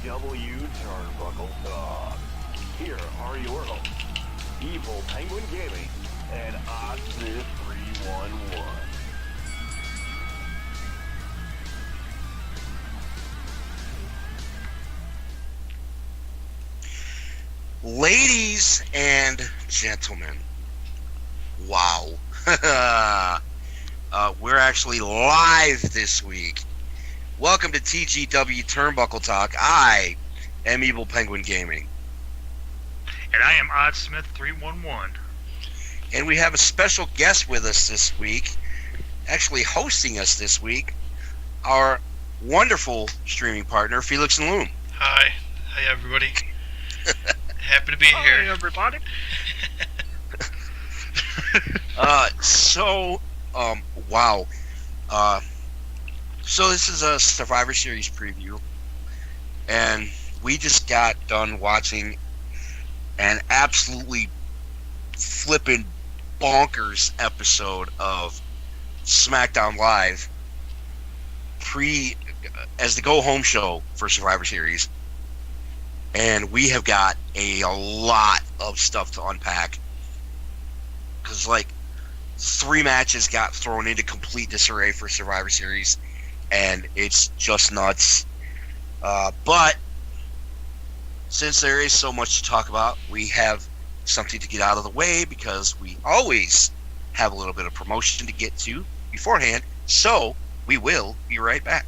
TGW Turnbuckle Talk. Here are your hosts, EvilPenguinGaming and OddSmith311. Ladies and gentlemen, wow. We're actually live this week. Welcome to TGW Turnbuckle Talk. I am Evil Penguin Gaming. And I am OddSmith311. And we have a special guest with us this week, actually hosting us this week, our wonderful streaming partner, FelixNloom. Hi. Hi, everybody. Happy to be here. Hi, everybody. Wow. So this is a Survivor Series preview, and we just got done watching an absolutely flippin' bonkers episode of SmackDown Live as the go-home show for Survivor Series. And we have got a lot of stuff to unpack. Because, 3 matches got thrown into complete disarray for Survivor Series. And it's just nuts. But, since there is so much to talk about, we have something to get out of the way. Because we always have a little bit of promotion to get to beforehand. So, we will be right back.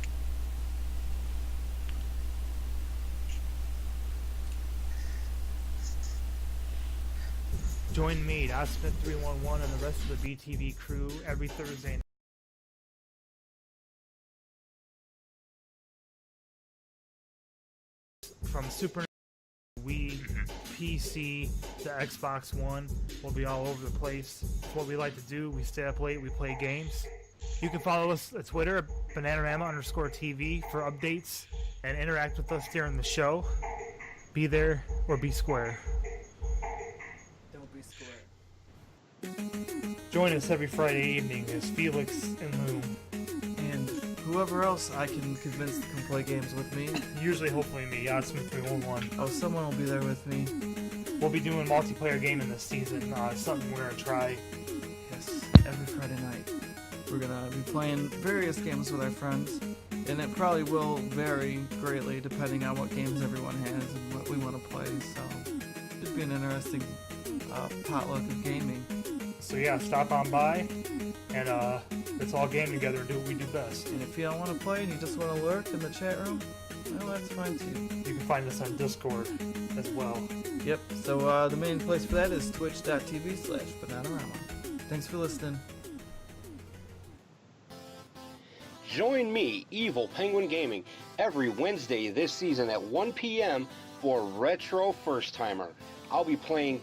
Join me, OddSmith311, and the rest of the BTV crew every Thursday night from Super Wii, PC, to Xbox One. We'll be all over the place. It's what we like to do. We stay up late, we play games. You can follow us at Twitter, BananaROMa_TV, for updates and interact with us during the show. Be there or be square. Join us every Friday evening as FelixNloom. And whoever else I can convince to come play games with me. Usually, hopefully me, OddSmith311. Oh, someone will be there with me. We'll be doing multiplayer gaming this season. Something we're going to try. Yes, every Friday night. We're going to be playing various games with our friends. And it probably will vary greatly depending on what games everyone has and what we want to play. So, it'll be an interesting potluck of gaming. So yeah, stop on by, and let's all game together and do what we do best. And if you don't want to play and you just want to lurk in the chat room, well, that's fine too. You can find us on Discord as well. Yep, so the main place for that is twitch.tv/BananaROMa. Thanks for listening. Join me, Evil Penguin Gaming, every Wednesday this season at 1 p.m. for Retro First Timer. I'll be playing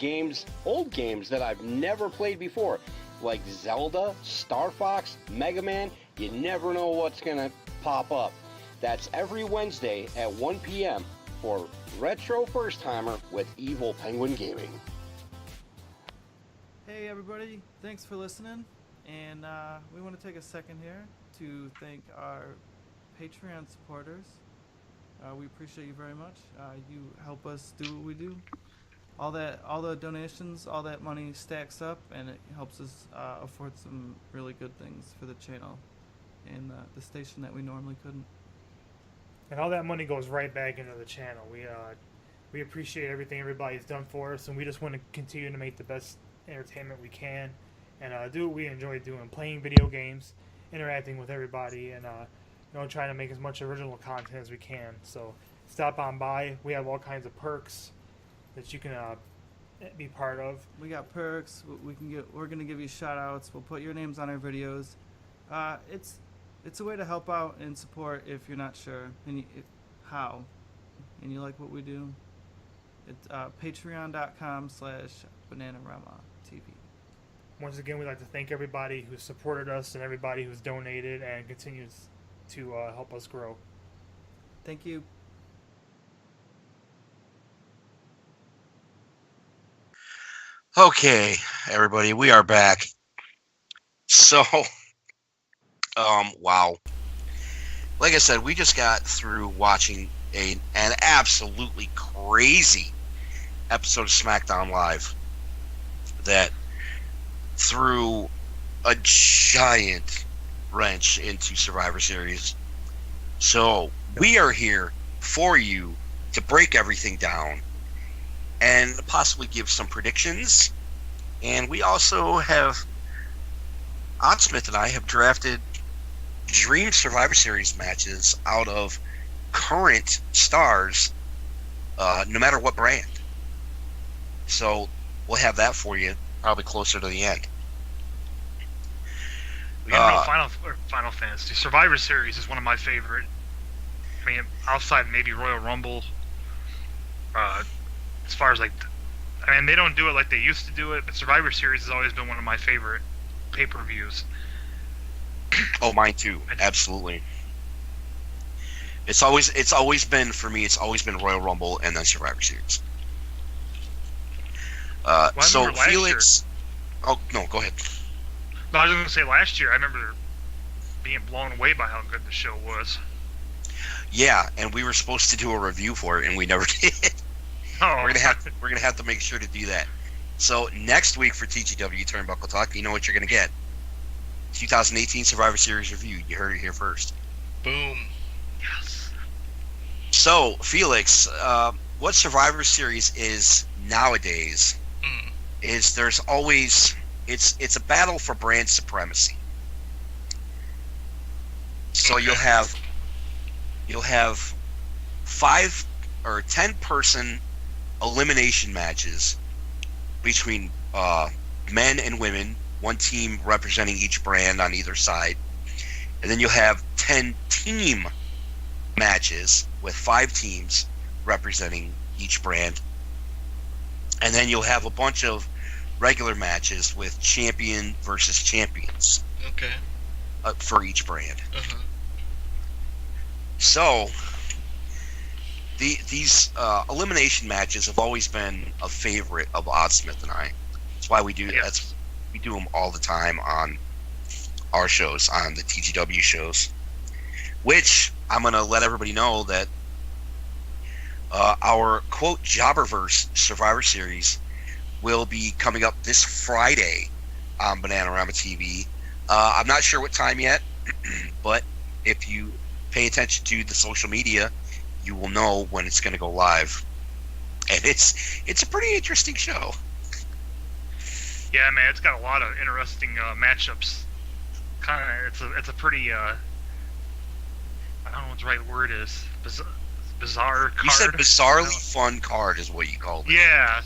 old games that I've never played before, like Zelda, Star Fox, Mega Man. You never know what's going to pop up. That's every Wednesday at 1 p.m. for Retro First Timer with Evil Penguin Gaming. Hey everybody, thanks for listening. And we want to take a second here to thank our Patreon supporters. We appreciate you very much. You help us do what we do. All the donations, all that money stacks up, and it helps us afford some really good things for the channel and the station that we normally couldn't. And all that money goes right back into the channel. We appreciate everything everybody's done for us, and we just want to continue to make the best entertainment we can, and do what we enjoy doing: playing video games, interacting with everybody, and trying to make as much original content as we can. So stop on by. We have all kinds of perks that you can be part of. We got perks. We're gonna give you shout outs. We'll put your names on our videos. It's a way to help out and support if you're not sure how, and you like what we do. It's patreon.com/BananaROMa TV. Once again, we'd like to thank everybody who supported us and everybody who's donated and continues to help us grow. Thank you. Okay, everybody, we are back. So, wow. Like I said, we just got through watching an absolutely crazy episode of SmackDown Live that threw a giant wrench into Survivor Series. So we are here for you to break everything down and possibly give some predictions. And we also have, OddSmith and I have drafted dream Survivor Series matches out of current stars, no matter what brand. So we'll have that for you probably closer to the end. Final Fantasy Survivor Series is one of my favorite. I mean, outside maybe Royal Rumble. As far as like, I mean, they don't do it like they used to do it, but Survivor Series has always been one of my favorite pay-per-views. Oh, mine too. Absolutely. It's always been, for me, it's always been Royal Rumble and then Survivor Series. So Felix, oh no, go ahead. No, I was going to say last year I remember being blown away by how good the show was. Yeah, and we were supposed to do a review for it, and we never did. Oh, We're gonna have to make sure to do that. So next week for TGW Turnbuckle Talk, you know what you're gonna get: 2018 Survivor Series review. You heard it here first. Boom. yes. So Felix, what Survivor Series is nowadays is there's always it's a battle for brand supremacy. So Okay. you'll have 5 or 10 person elimination matches between men and women, one team representing each brand on either side, and then you'll have 10 team matches with 5 teams representing each brand, and then you'll have a bunch of regular matches with champion versus champions Okay. for each brand. Uh-huh. So these elimination matches have always been a favorite of OddSmith and I. That's why we do we do them all the time on our shows, on the TGW shows. Which I'm gonna let everybody know that our quote Jobberverse Survivor Series will be coming up this Friday on BananaROMa TV. I'm not sure what time yet, but if you pay attention to the social media, you will know when it's going to go live, and it's a pretty interesting show. Yeah, man, it's got a lot of interesting matchups. Kind of, it's a pretty I don't know what the right word is. Bizarre card. You said bizarrely fun card is what you called it. Yeah.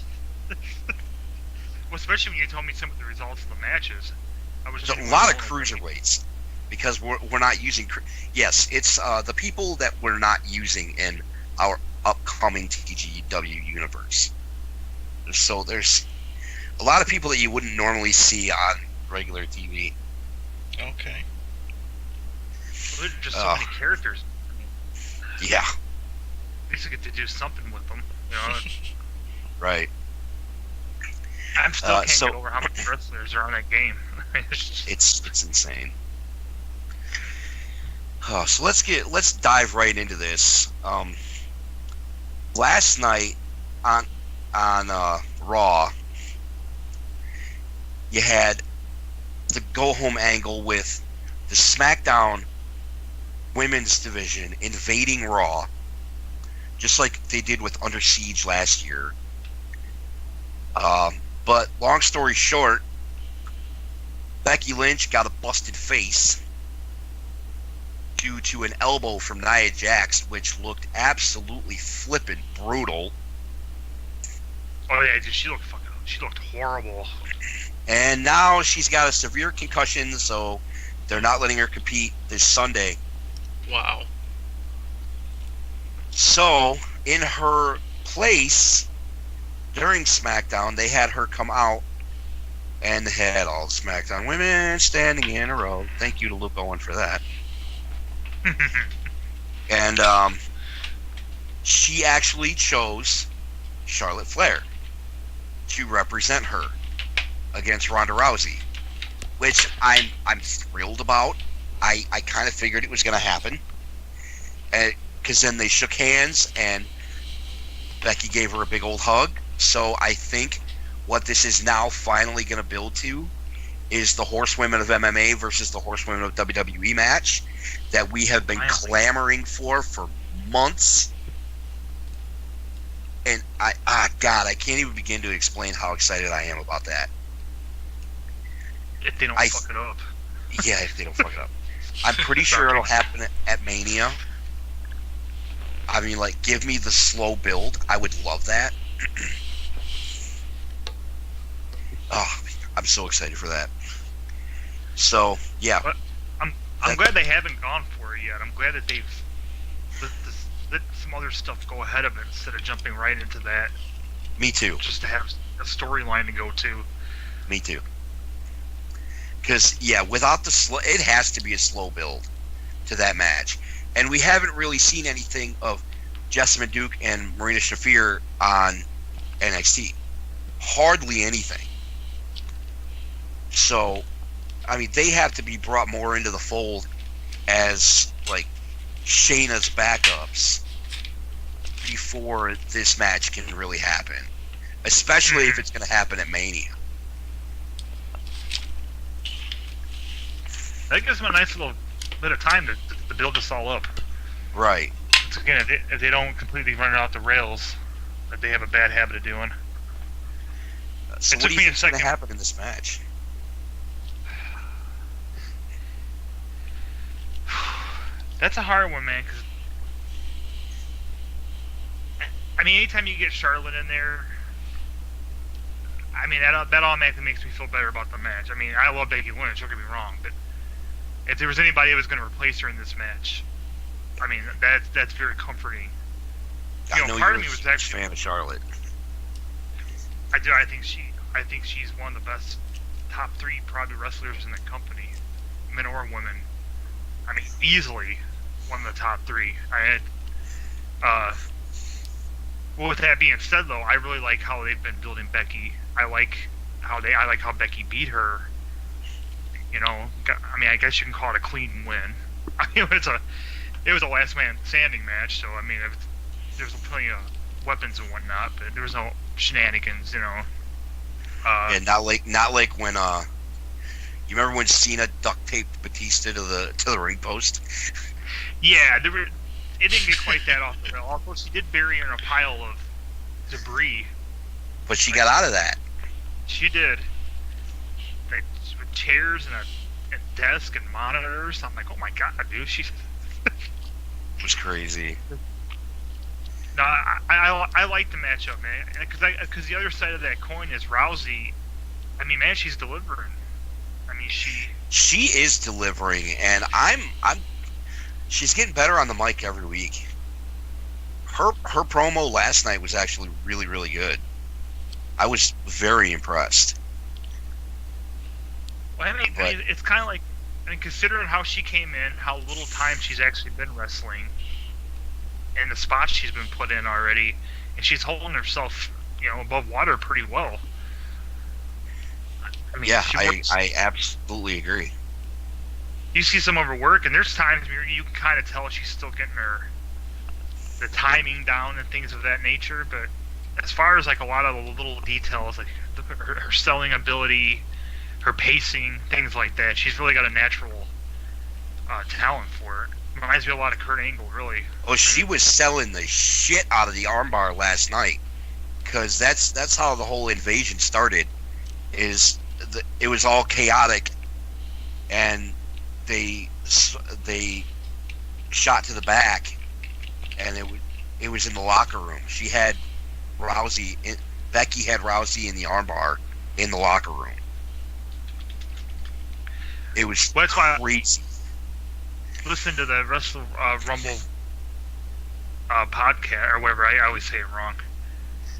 Well, especially when you told me some of the results of the matches. I was just There's a lot of cruiserweights because we're not using. Yes, it's the people that we're not using in our upcoming TGW universe. So there's a lot of people that you wouldn't normally see on regular TV. Okay. There's just so many characters. I mean, Yeah. at least I get to do something with them. You know, Right. I'm still can't so- get over how many wrestlers are on that game. It's insane. So let's dive right into this. Last night on Raw, you had the go home angle with the SmackDown women's division invading Raw, just like they did with Under Siege last year. But long story short, Becky Lynch got a busted face due to an elbow from Nia Jax, which looked absolutely flippin' brutal. Oh yeah, dude, she looked horrible. And now she's got a severe concussion, so they're not letting her compete this Sunday. Wow. So, in her place, during SmackDown, they had her come out and had all SmackDown women standing in a row. Thank you to Luke Owen for that. And she actually chose Charlotte Flair to represent her against Ronda Rousey, which I'm thrilled about. I kind of figured it was going to happen, and because then they shook hands and Becky gave her a big old hug. So I think what this is now finally going to build to is the horsewomen of MMA versus the horsewomen of WWE match that we have been clamoring for months. And God, I can't even begin to explain how excited I am about that. If they don't fuck it up. Yeah, if they don't fuck it up. I'm pretty sure it'll happen at Mania. I mean, like, give me the slow build. I would love that. Oh, I'm so excited for that. So, yeah. But I'm glad they haven't gone for it yet. I'm glad that they've let some other stuff go ahead of it instead of jumping right into that. Me too. Just to have a storyline to go to. Me too. Because, yeah, without the it has to be a slow build to that match. And we haven't really seen anything of Jessamine Duke and Marina Shafir on NXT. Hardly anything. So, I mean, they have to be brought more into the fold as, like, Shayna's backups before this match can really happen. Especially if it's going to happen at Mania. That gives them a nice little bit of time to build this all up. Right. Once again, if they don't completely run it off the rails, that they have a bad habit of doing. So what do you think is going to happen in this match? That's a hard one, man. Cause I mean, anytime you get Charlotte in there, I mean that automatically makes me feel better about the match. I mean, I love Becky Lynch. Don't get me wrong, but if there was anybody that was going to replace her in this match, I mean that's very comforting. I know part you're of me was a actually fan of Charlotte. I do. I think she's one of the best top 3 probably wrestlers in the company, men or women. I mean, easily one of the top 3. Well, with that being said, though, I really like how they've been building Becky. I like how Becky beat her. You know, I mean, I guess you can call it a clean win. I mean, it was a last man standing match, so I mean, there's plenty of weapons and whatnot, but there was no shenanigans, you know. Yeah, not like when you remember when Cena duct taped Batista to the ring post? Yeah, it didn't get quite that off the rail. Although she did bury her in a pile of debris. But she got out of that. She did. Like, with chairs and a desk and monitors. I'm like, oh my god, dude, she's. It was crazy. No, I like the matchup, man, because the other side of that coin is Rousey. I mean, man, she's delivering. I mean, she is delivering, and she's getting better on the mic every week. Her promo last night was actually really, really good. I was very impressed. Well, I mean, it's kind of like, I mean, considering how she came in, how little time she's actually been wrestling, and the spots she's been put in already, and she's holding herself, you know, above water pretty well. I mean, yeah, I absolutely agree. You see some of her work, and there's times where you can kind of tell she's still getting the timing down and things of that nature. But as far as like a lot of the little details, like her selling ability, her pacing, things like that, she's really got a natural talent for it. Reminds me a lot of Kurt Angle, really. Oh, she was selling the shit out of the armbar last night, because that's how the whole invasion started. It was all chaotic, and they shot to the back, and it was in the locker room. She had Becky had Rousey in the armbar in the locker room. It was crazy. Listen to the Wrestle Rumble podcast, or whatever. I always say it wrong.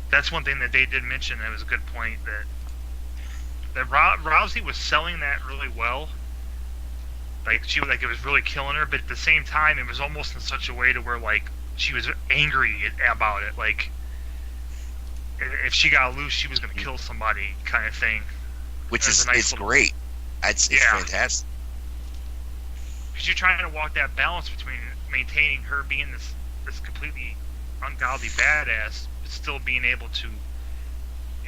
That's one thing that they did mention. That was a good point. That Rousey was selling that really well. Like it was really killing her, but at the same time, it was almost in such a way to where like she was angry about it. Like if she got loose, she was going to kill somebody, kind of thing. Which is great. It's fantastic. Because you're trying to walk that balance between maintaining her being this this completely ungodly badass, but still being able to,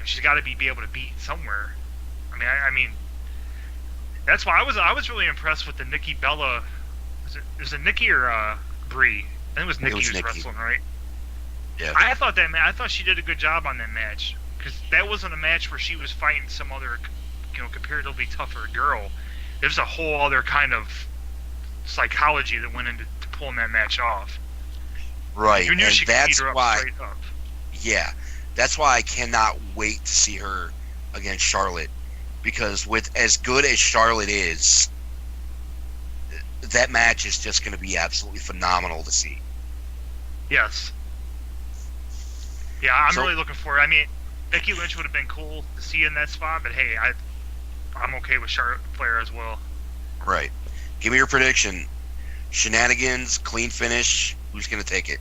she's got to be able to beat somewhere. I mean, that's why I was really impressed with the Nikki Bella. Was it Nikki or Brie? I think it was Nikki who was wrestling, right? Yeah. I thought she did a good job on that match, because that wasn't a match where she was fighting some other, comparatively tougher girl. There's a whole other kind of psychology that went into pulling that match off. Right, You knew and she could that's beat her up why. straight up. Yeah, that's why I cannot wait to see her against Charlotte, because with as good as Charlotte is, that match is just going to be absolutely phenomenal to see. Yes. Yeah, I'm So- really looking for it. I mean, Becky Lynch would have been cool to see in that spot, but hey, I'm okay with Charlotte Flair as well. Right. Give me your prediction. Shenanigans, clean finish. Who's going to take it?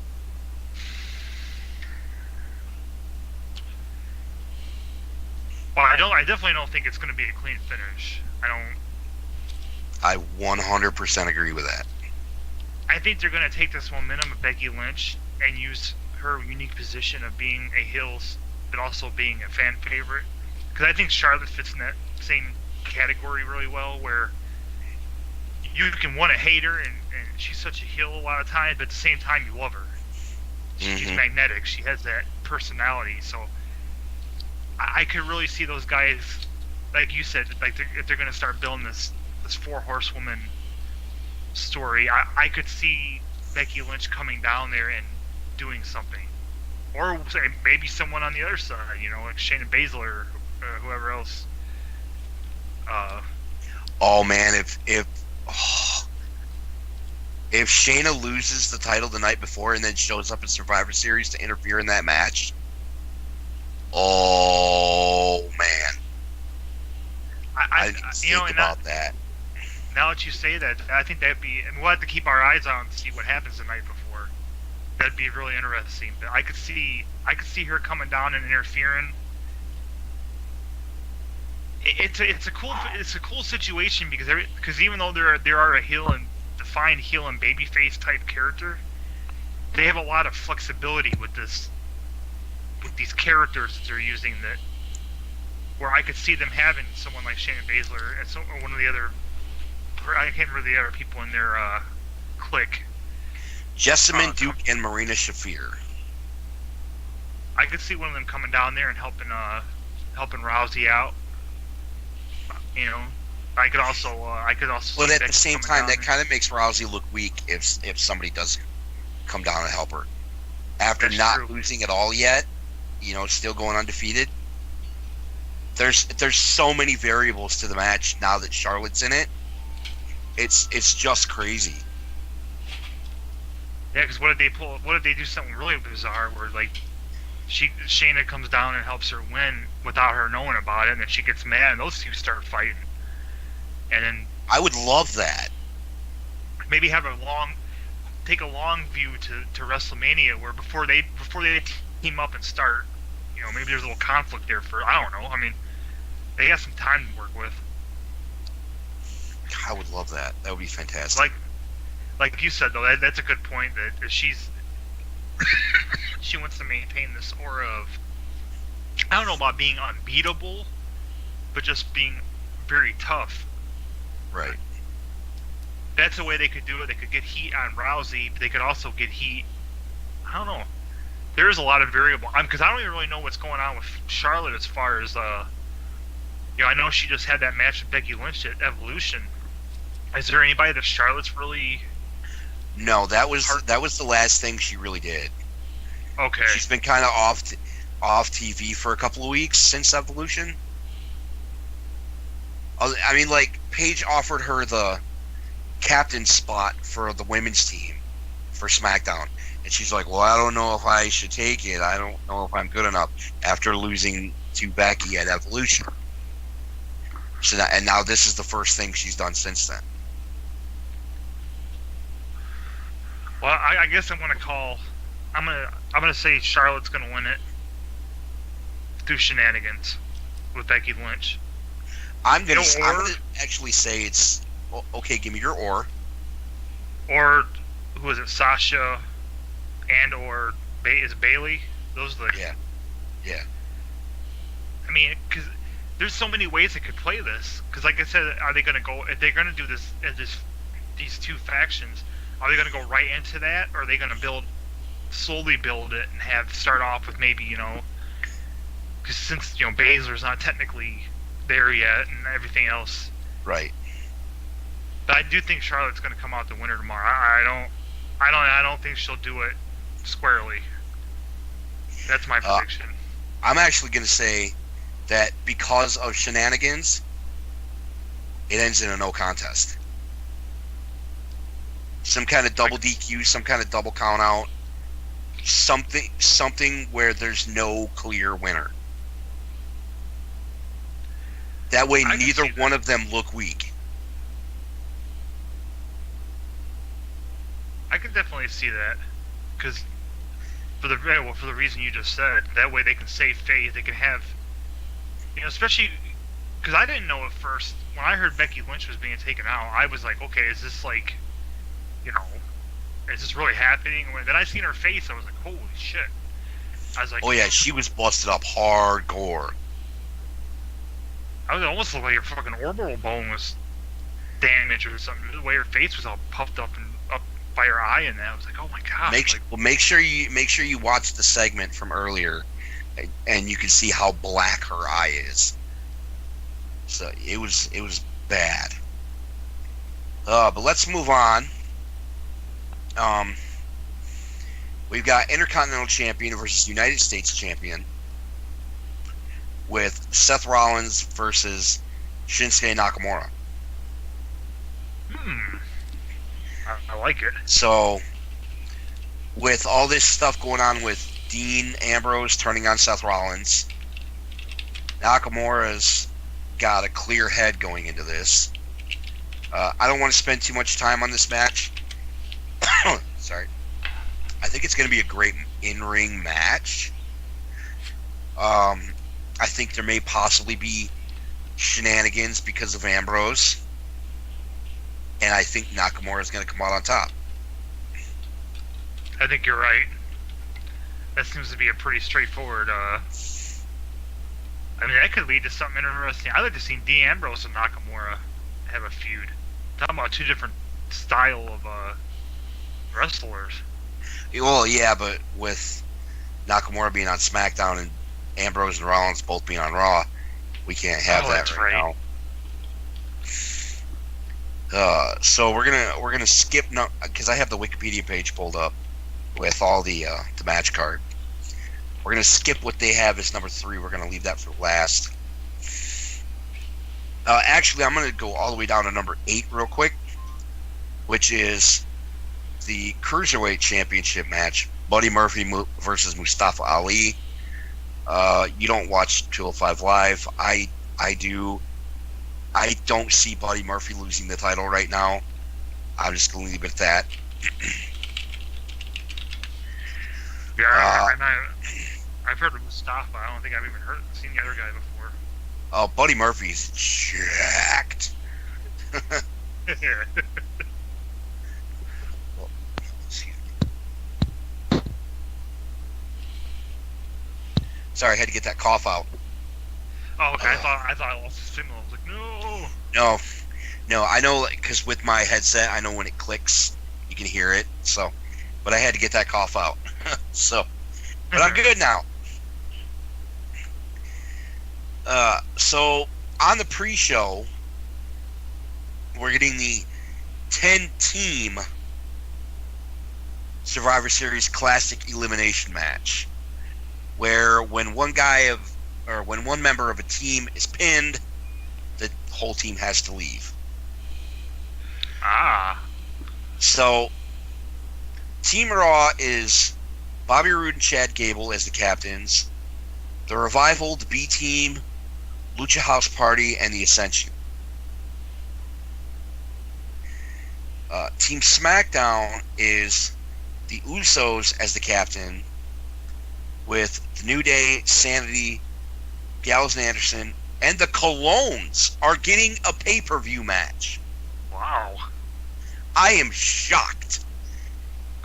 Well, I definitely don't think it's going to be a clean finish. I 100% agree with that. I think they're going to take this momentum of Becky Lynch and use her unique position of being a heels, but also being a fan favorite. Because I think Charlotte fits in that same category really well, where you can want to hate her, and she's such a heel a lot of times, but at the same time you love her. She's Mhm. magnetic. She has that personality. So I could really see those guys, like you said, like if they're going to start building this four horsewoman story, I could see Becky Lynch coming down there and doing something, or say maybe someone on the other side, like Shayna Baszler or whoever else. Oh man, if Shayna loses the title the night before and then shows up in Survivor Series to interfere in that match, oh man, I didn't think about that. Now that you say that, I think that'd be, and we'll have to keep our eyes on to see what happens the night before. That'd be really interesting. But I could see her coming down and interfering. It's a cool situation, because even though there are a heel and defined heel and babyface type character, they have a lot of flexibility with these characters that they're using, that where I could see them having someone like Shayna Baszler and or one of the other, I can't remember the other people in their clique. Jessamine Duke and Marina Shafir. I could see one of them coming down there and helping Rousey out. I could also But see at the Becky same coming time, down that there. kind of makes Rousey look weak if somebody does come down and help her after That's not true. losing at all yet. Still going undefeated. There's so many variables to the match now that Charlotte's in it. It's just crazy. Yeah, because what if they do something really bizarre where like Shayna comes down and helps her win without her knowing about it, and then she gets mad and those two start fighting, and then I would love that. maybe take a long view to WrestleMania, where before they team up and start, maybe there's a little conflict there for, I don't know. I mean, they got some time to work with. I would love that. That would be fantastic. Like you said though, that's a good point, that she wants to maintain this aura of, I don't know about being unbeatable, but just being very tough. Right. That's the way they could do it. They could get heat on Rousey, but they could also get heat. I don't know. There's a lot of variable. Because I don't even really know what's going on with Charlotte as far as, I know she just had that match with Becky Lynch at Evolution. Is there anybody that Charlotte's really? No, that was the last thing she really did. Okay. She's been kind of off TV for a couple of weeks since Evolution. I mean, like, Paige offered her the captain spot for the women's team for SmackDown, and she's like, well, I don't know if I should take it. I don't know if I'm good enough after losing to Becky at Evolution. So now this is the first thing she's done since then. Well, I guess I'm gonna say Charlotte's gonna win it through shenanigans with Becky Lynch. I'm gonna actually say it's okay. Give me your or. Or who is it? Sasha and or is Bailey. Those are the Yeah. I mean, because there's so many ways they could play this. Because, like I said, are they going to go? If they're going to do this, these two factions, are they going to go right into that, or are they going to slowly build it and start off with maybe because since Baszler's not technically there yet and everything else. Right. But I do think Charlotte's going to come out the winner tomorrow. I don't think she'll do it squarely. That's my prediction. I'm actually going to say that because of shenanigans, it ends in a no contest. Some kind of double DQ, some kind of double count out, something where there's no clear winner. That way, neither one of them look weak. I can definitely see that, because for the reason you just said, that way they can save face. They can have, especially because I didn't know at first when I heard Becky Lynch was being taken out. I was like, okay, is this like, is this really happening? And then I seen her face, I was like, holy shit! I was like, oh yeah, she was busted up hardcore. I was almost looked like her fucking orbital bone was damaged or something. The way her face was all puffed up and up by her eye, and that I was like, oh my god. Make sure you watch the segment from earlier, and you can see how black her eye is. So it was bad. But let's move on. We've got Intercontinental Champion versus United States Champion with Seth Rollins versus Shinsuke Nakamura. I like it. So, with all this stuff going on with Dean Ambrose turning on Seth Rollins, Nakamura's got a clear head going into this. I don't want to spend too much time on this match. Sorry. I think it's going to be a great in-ring match. I think there may possibly be shenanigans because of Ambrose. And I think Nakamura is going to come out on top. I think you're right. That seems to be a pretty straightforward. I mean, that could lead to something interesting. I'd like to see Dean Ambrose and Nakamura have a feud. Talking about two different style of wrestlers. Well, yeah, but with Nakamura being on SmackDown and Ambrose and Rollins both being on Raw, we can't have that right now. So we're gonna skip because I have the Wikipedia page pulled up with all the match card. We're gonna skip what they have as number 3. We're gonna leave that for last. Actually, I'm gonna go all the way down to number 8 real quick, which is the Cruiserweight Championship match: Buddy Murphy versus Mustafa Ali. You don't watch 205 Live. I do. I don't see Buddy Murphy losing the title right now. I'm just going to leave it at that. Yeah, I've heard of Mustafa. I don't think I've even seen the other guy before. Oh, Buddy Murphy's jacked. Sorry, I had to get that cough out. Oh, okay. I thought I lost the signal. I was like, no. No. I know, because with my headset, I know when it clicks, you can hear it. So, but I had to get that cough out. But I'm good now. So on the pre-show, we're getting the 10-team Survivor Series Classic Elimination match, where when one member of a team is pinned, the whole team has to leave. So, Team Raw is Bobby Roode and Chad Gable as the captains, the Revival, the B Team, Lucha House Party, and the Ascension. Team SmackDown is the Usos as the captain, with the New Day, Sanity, Gallows and Anderson, and the Colognes are getting a pay-per-view match. Wow. I am shocked.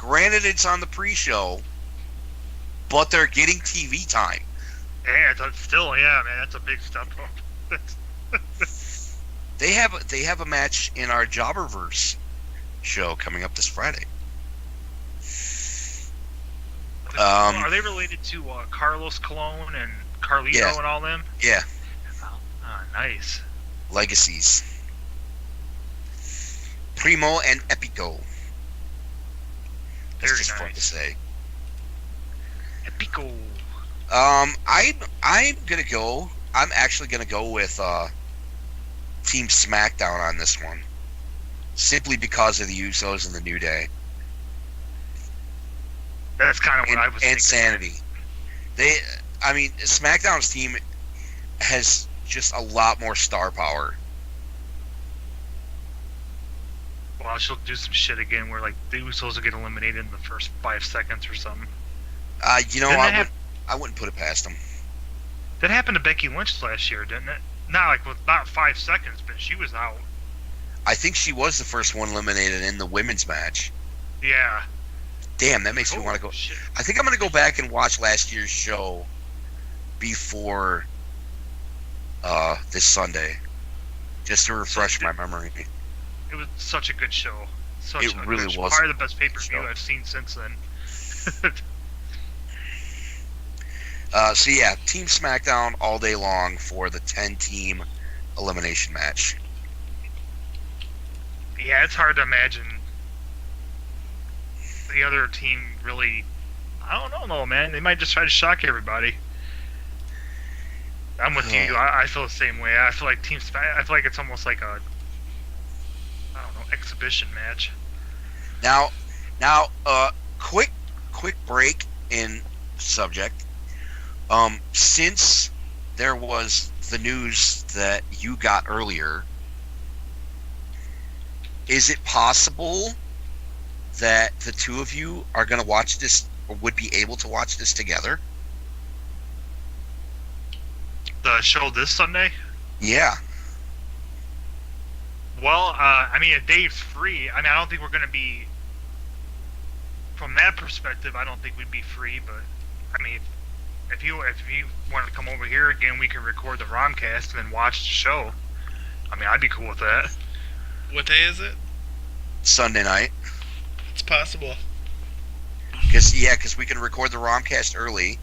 granted it's on the pre-show, but they're getting TV time. Yeah, that's still, yeah, man, that's a big step up. They have a match in our Jobberverse show coming up this Friday. Are they related to Carlos Colon and Carlito and all them? Yeah. Oh, nice. Legacies. Primo and Epico. That's Very just nice. fun to say. Epico. I'm gonna go. I'm actually gonna go with Team SmackDown on this one, simply because of the Usos and the New Day. That's kind of what I was thinking. And Sanity. SmackDown's team has just a lot more star power. Well, she'll do some shit again where like the Usos will get eliminated in the first 5 seconds or something. I wouldn't put it past them. That happened to Becky Lynch last year, didn't it? Not like with not 5 seconds, but she was out. I think she was the first one eliminated in the women's match. Yeah. Damn, that makes me want to go. Shit. I think I'm going to go back and watch last year's show before this Sunday, just to refresh my memory. It was such a good show. It really was. Probably the best pay-per-view I've seen since then. So yeah, Team SmackDown all day long for the 10-team elimination match. Yeah, it's hard to imagine the other team really. I don't know, man. They might just try to shock everybody. I'm with you. I feel the same way. I feel like I feel like it's almost like a, I don't know, exhibition match. Now, quick break in subject. Since there was the news that you got earlier, is it possible that the two of you are going to watch this, or would be able to watch this together? The show this Sunday? Yeah. Well, I mean, if Dave's free, I don't think we're going to be, from that perspective, I don't think we'd be free, but, I mean, if you want to come over here again, we can record the Romcast and then watch the show. I mean, I'd be cool with that. What day is it? Sunday night. It's possible. Because we can record the Romcast early,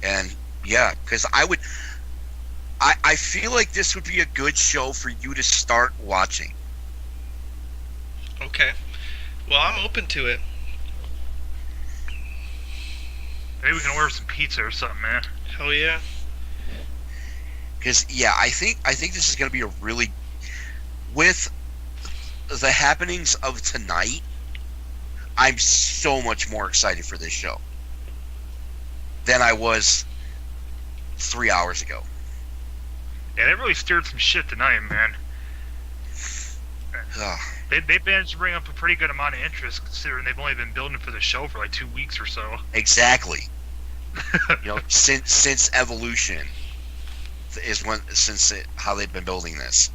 and because I feel like this would be a good show for you to start watching. Okay. Well, I'm open to it. Maybe we can order some pizza or something, man. Hell yeah. Because I think this is going to be a really, with the happenings of tonight, I'm so much more excited for this show than I was 3 hours ago. Yeah, they really stirred some shit tonight, man. They managed to bring up a pretty good amount of interest, considering they've only been building for the show for like 2 weeks or so. Exactly. Since Evolution how they've been building this,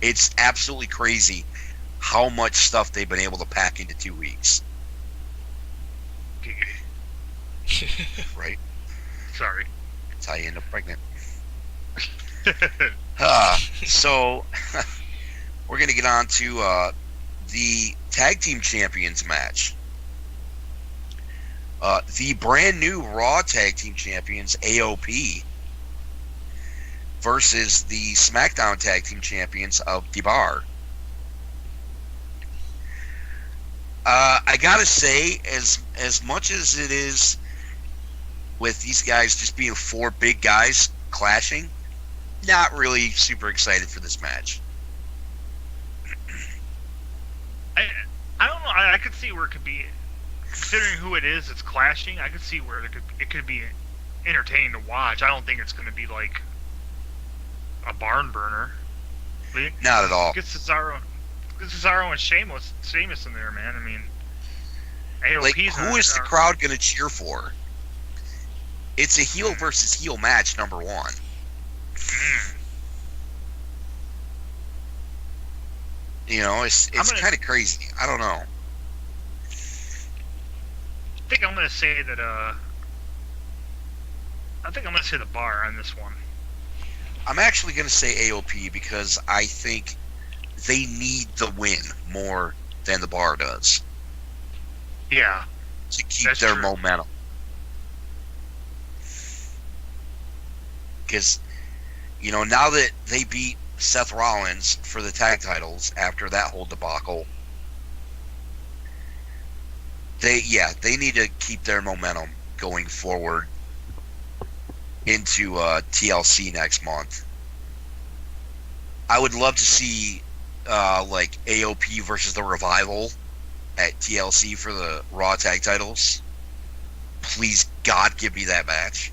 it's absolutely crazy how much stuff they've been able to pack into 2 weeks. Right? Sorry. That's how you end up pregnant. So we're gonna get on to the tag team champions match. The brand new Raw tag team champions AOP versus the SmackDown tag team champions of The Bar. I gotta say, as much as it is with these guys just being four big guys clashing, not really super excited for this match. I don't know. I could see where it could be, considering who it is that's clashing. I could see where it could be entertaining to watch. I don't think it's going to be like a barn burner. Not at all. Get Cesaro and Sheamus in there, man. I mean, AOP's who is the crowd going to cheer for? It's a heel versus heel match, number one. It's kind of crazy. I don't know. think I'm gonna say that. I think I'm gonna say the Bar on this one. I'm actually going to say AOP because I think they need the win more than the Bar does Yeah. to keep That's their true. momentum. Because, you know, now that they beat Seth Rollins for the tag titles after that whole debacle, they need to keep their momentum going forward into TLC next month. I would love to see like AOP versus the Revival at TLC for the Raw tag titles. Please, God, give me that match.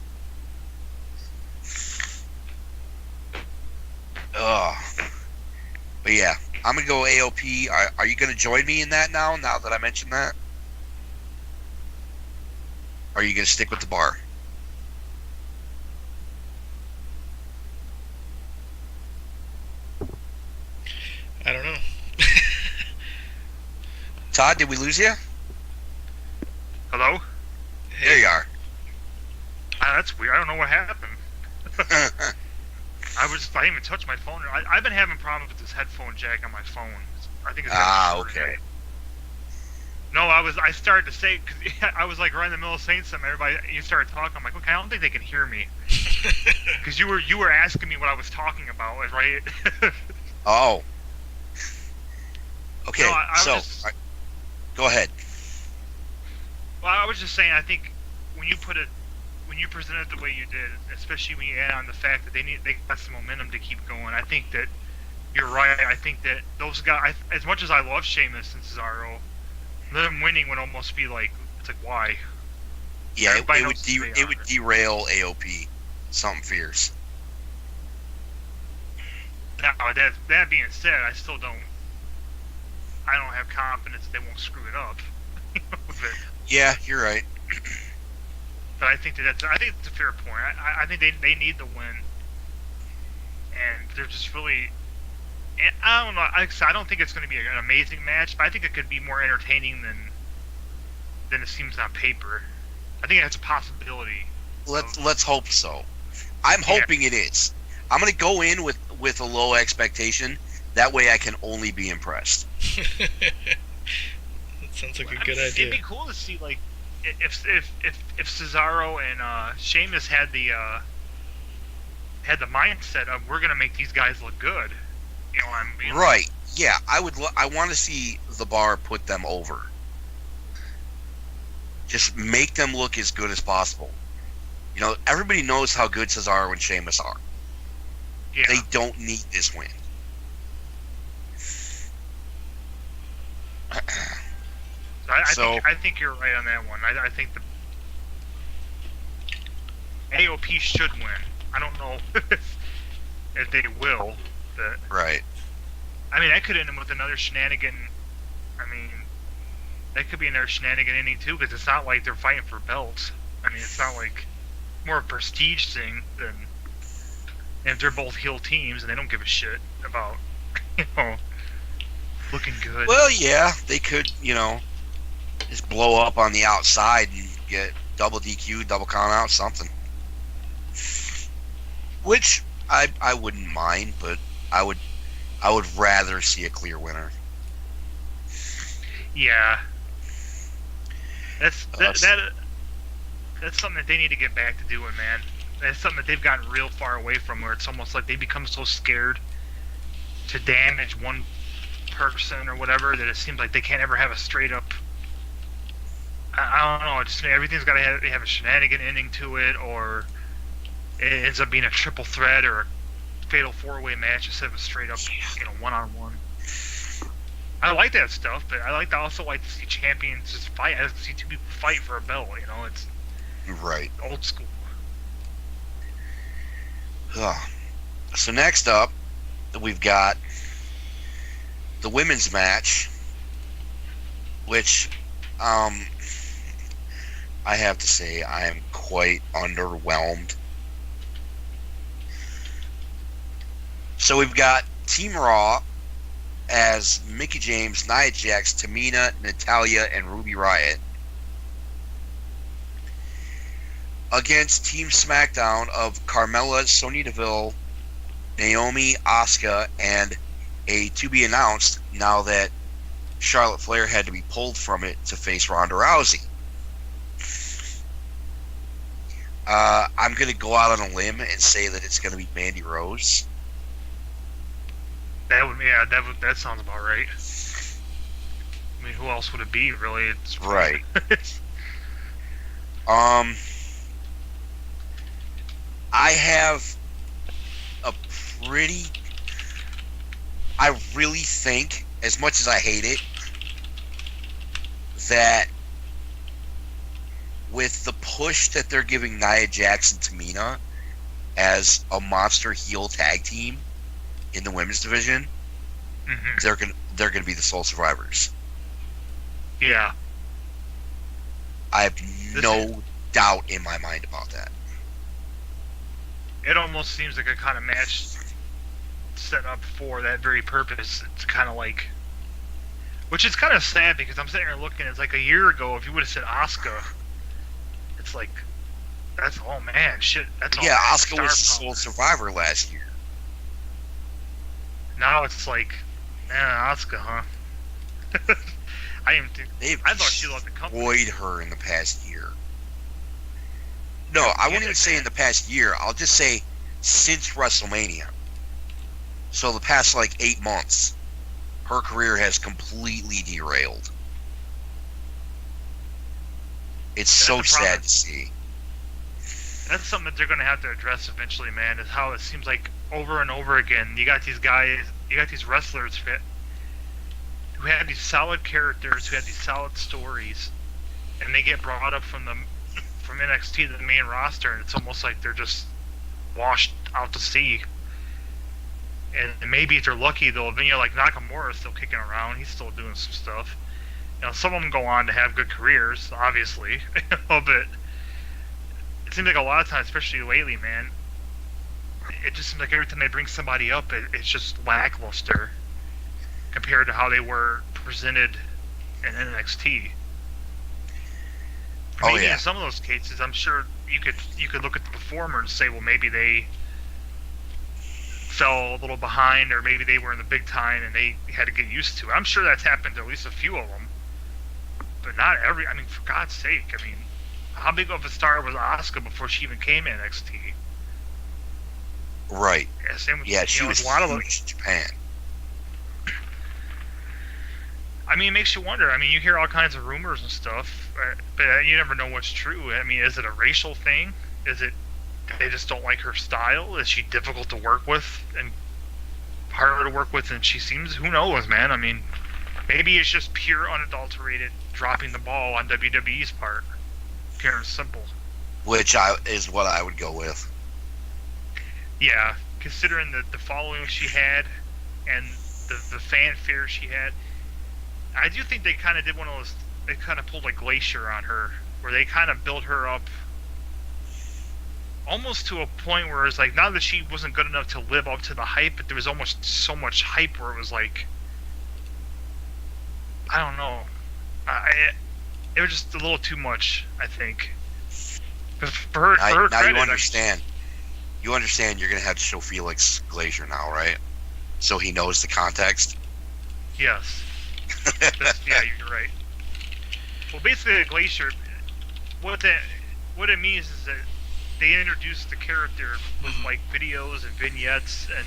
But yeah, I'm gonna go AOP. Are you gonna join me in that now? Now that I mentioned that, or are you gonna stick with the Bar? I don't know. Todd, did we lose you? Hello? There you are. That's weird. I don't know what happened. I didn't even touch my phone. I've been having problems with this headphone jack on my phone. I think it's okay. No, I started to say, because I was like right in the middle of saying something. Everybody, you started talking. I'm like, okay, I don't think they can hear me. Because you were asking me what I was talking about, right? Oh. Okay, No, go ahead. Well, I was just saying, I think when you present it the way you did, especially when you add on the fact that they got some momentum to keep going, I think that you're right. I think that those guys, as much as I love Sheamus and Cesaro, them winning would almost be like, it's like, why? Yeah, Everybody it knows who they would are. derail AOP. Something fierce. Now, that being said, I don't have confidence that they won't screw it up. Yeah, you're right. But I think it's a fair point. I think they need the win, and they're just really. And I don't know. I don't think it's going to be an amazing match, but I think it could be more entertaining than it seems on paper. I think that's a possibility. Let's hope so. I'm hoping it is. I'm going to go in with a low expectation. That way, I can only be impressed. That sounds like a good idea. It'd be cool to see, like, if Cesaro and Sheamus had the mindset of, we're gonna make these guys look good. You know what I mean? Right. Yeah, I want to see the Bar put them over. Just make them look as good as possible. You know, everybody knows how good Cesaro and Sheamus are. Yeah. They don't need this win. I think you're right on that one. I think the AOP should win. I don't know if they will. But, Right. I mean, that could end with another shenanigan. I mean, that could be another shenanigan ending too, because it's not like they're fighting for belts. I mean, it's not like more a prestige thing than if they're both heel teams and they don't give a shit about, you know, looking good. Well, yeah, they could, you know, just blow up on the outside and get double DQ, double count out, something. Which I wouldn't mind, but I would rather see a clear winner. Yeah. That's something that they need to get back to doing, man. That's something that they've gotten real far away from, where it's almost like they become so scared to damage one person or whatever that it seems like they can't ever have a straight up. I don't know. It's everything's got to have a shenanigan ending to it, or it ends up being a triple threat or a fatal 4-way match instead of a straight up, you know, 1-on-1. I like that stuff, but I also like to see champions just fight. I like to see two people fight for a belt. You know, it's Right. old school. So next up, we've got the women's match, which I have to say I am quite underwhelmed. So we've got Team Raw as Mickie James, Nia Jax, Tamina, Natalya, and Ruby Riott against Team SmackDown of Carmella, Sonya Deville, Naomi, Asuka, and a to be announced now that Charlotte Flair had to be pulled from it to face Ronda Rousey. I'm going to go out on a limb and say that it's going to be Mandy Rose. That sounds about right. I mean, who else would it be, really? It's right. I have a pretty... I really think, as much as I hate it, that with the push that they're giving Nia Jax and Tamina as a monster heel tag team in the women's division, mm-hmm. they're gonna be the sole survivors. Yeah. I have no doubt in my mind about that. It almost seems like a kind of match set up for that very purpose. It's kind of like, which is kind of sad because I'm sitting here looking. It's like a year ago. If you would have said Asuka, it's like that's shit. That's all. Yeah, Asuka was the sole survivor last year. Now it's like, Asuka, huh? I thought she loved the company. Destroyed her in the past year. No, I wouldn't even say in the past year. I'll just say since WrestleMania. So the past 8 months, her career has completely derailed. It's so sad to see. That's something that they're going to have to address eventually, man, is how it seems like over and over again, you got these guys, you got these wrestlers who have these solid characters, who have these solid stories, and they get brought up from NXT to the main roster, and it's almost like they're just washed out to sea. And maybe if they're lucky, they'll, like Nakamura is still kicking around. He's still doing some stuff. Some of them go on to have good careers, obviously. But it seems like a lot of times, especially lately, man, it just seems like every time they bring somebody up, it's just lackluster compared to how they were presented in NXT. Maybe in some of those cases, I'm sure you could look at the performer and say, well, maybe they fell a little behind, or maybe they were in the big time and they had to get used to it. I'm sure that's happened to at least a few of them, but not every. I mean, for God's sake, I mean, how big of a star was Asuka before she even came in NXT? Right. Yeah, same with, she was huge in Japan. I mean, it makes you wonder. I mean, you hear all kinds of rumors and stuff, but you never know what's true. I mean, is it a racial thing? Is it they just don't like her style? Is she difficult to work with and harder to work with than she seems? Who knows, man? I mean, maybe it's just pure, unadulterated dropping the ball on WWE's part. Pure and simple. Which is what I would go with. Yeah, considering the following she had and the fanfare she had, I do think they kind of did one of those. They kind of pulled a Glacier on her, where they kind of built her up almost to a point where it's like, not that she wasn't good enough to live up to the hype, but there was almost so much hype where it was like, I don't know, it was just a little too much, I think. But for her now credit, you understand. You understand you're going to have to show Felix Glacier now, right? So he knows the context? Yes. Yeah, you're right. Well, basically, the Glacier, what it means is that they introduced the character with videos and vignettes and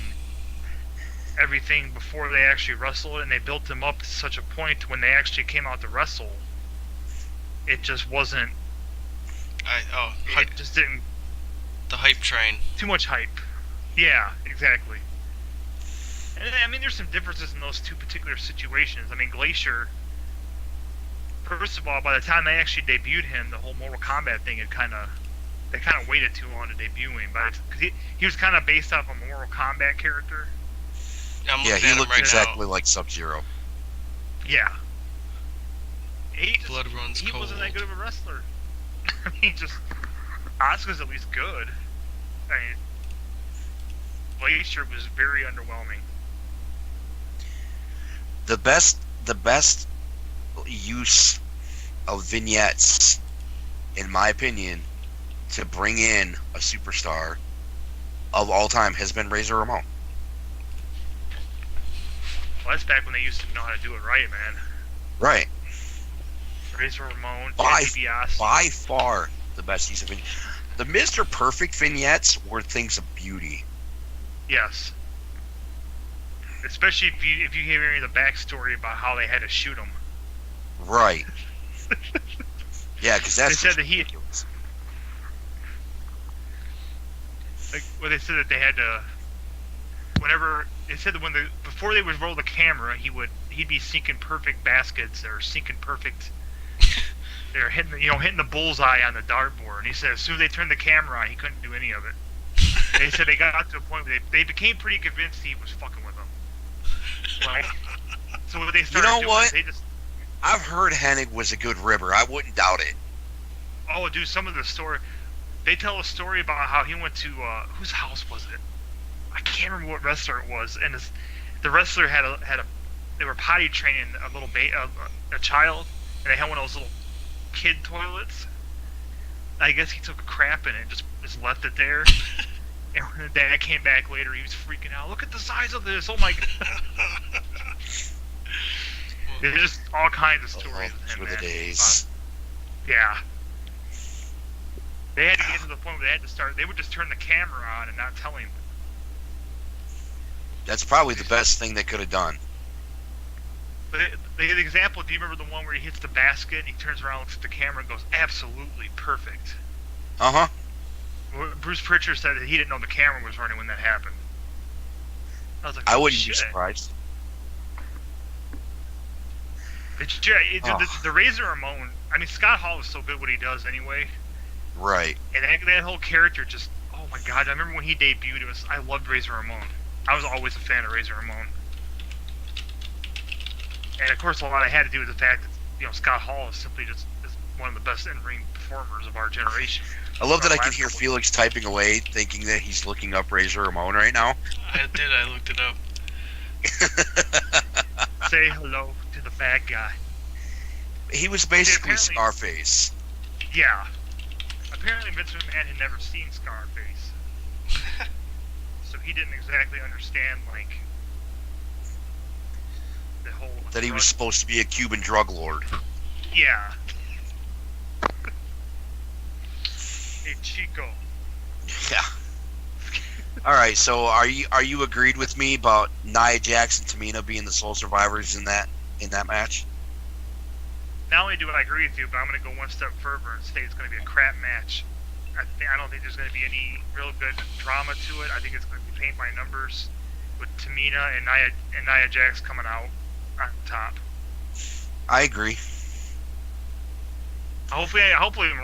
everything before they actually wrestled, and they built them up to such a point when they actually came out to wrestle, it just wasn't. It just didn't. The hype train. Too much hype. Yeah, exactly. And I mean, there's some differences in those two particular situations. I mean, Glacier, first of all, by the time they actually debuted him, the whole Mortal Kombat thing had they kind of waited too long to debut him, because he was kind of based off a Mortal Kombat character. Yeah, he looked exactly like Sub-Zero. Yeah. Blood runs cold. He wasn't that good of a wrestler. I mean, Asuka's at least good. I mean, Glacier was very underwhelming. The best use of vignettes, in my opinion, to bring in a superstar of all time has been Razor Ramon. Well, that's back when they used to know how to do it right, man. Right. Razor Ramon, By Ted DiBiase. far the best use of vignettes. The Mr. Perfect vignettes were things of beauty. Yes. Especially if you hear any of the backstory about how they had to shoot him. Right. Yeah, because that's They said that ridiculous. They said that they had to. Whenever they said that before they would roll the camera, he'd be sinking perfect baskets or sinking perfect. They're hitting the bullseye on the dartboard. And he said as soon as they turned the camera on, he couldn't do any of it. They said they got to a point where they became pretty convinced he was fucking with them. Like, so what they started doing, what? they just. I've heard Hennig was a good ribber. I wouldn't doubt it. Oh, dude, some of the story. They tell a story about how he went to whose house was it? I can't remember what wrestler it was, and the wrestler had a they were potty training a little a child, and they had one of those little kid toilets. I guess he took a crap in it, and just left it there. And when the dad came back later, he was freaking out. Look at the size of this! Oh my god! There's just all kinds of stories. Those were the days. Yeah. They had to get to the point where they would just turn the camera on and not tell him. That's probably the best thing they could have done. But the example, do you remember the one where he hits the basket and he turns around, looks at the camera, and goes, absolutely perfect? Uh-huh. Bruce Pritchard said that he didn't know the camera was running when that happened. I was like, I wouldn't be shit. surprised. The Razor Ramon, I mean, Scott Hall is so good what he does anyway. Right. And that whole character just, oh my god, I remember when he debuted, I loved Razor Ramon. I was always a fan of Razor Ramon. And of course, a lot of it had to do with the fact that, Scott Hall is simply just one of the best in-ring performers of our generation. I love that I can hear Felix typing away, thinking that he's looking up Razor Ramon right now. I did, I looked it up. Say hello to the bad guy. He was basically apparently- Scarface. Yeah. Apparently Vince McMahon had never seen Scarface. So he didn't exactly understand, the whole... That he was supposed to be a Cuban drug lord. Yeah. Hey, Chico. Yeah. All right, so are you agreed with me about Nia Jax and Tamina being the sole survivors in that match? Not only do I agree with you, but I'm going to go one step further and say it's going to be a crap match. I don't think there's going to be any real good drama to it. I think it's going to be paint by numbers with Tamina and Nia Jax coming out on top. I agree. Hopefully I'm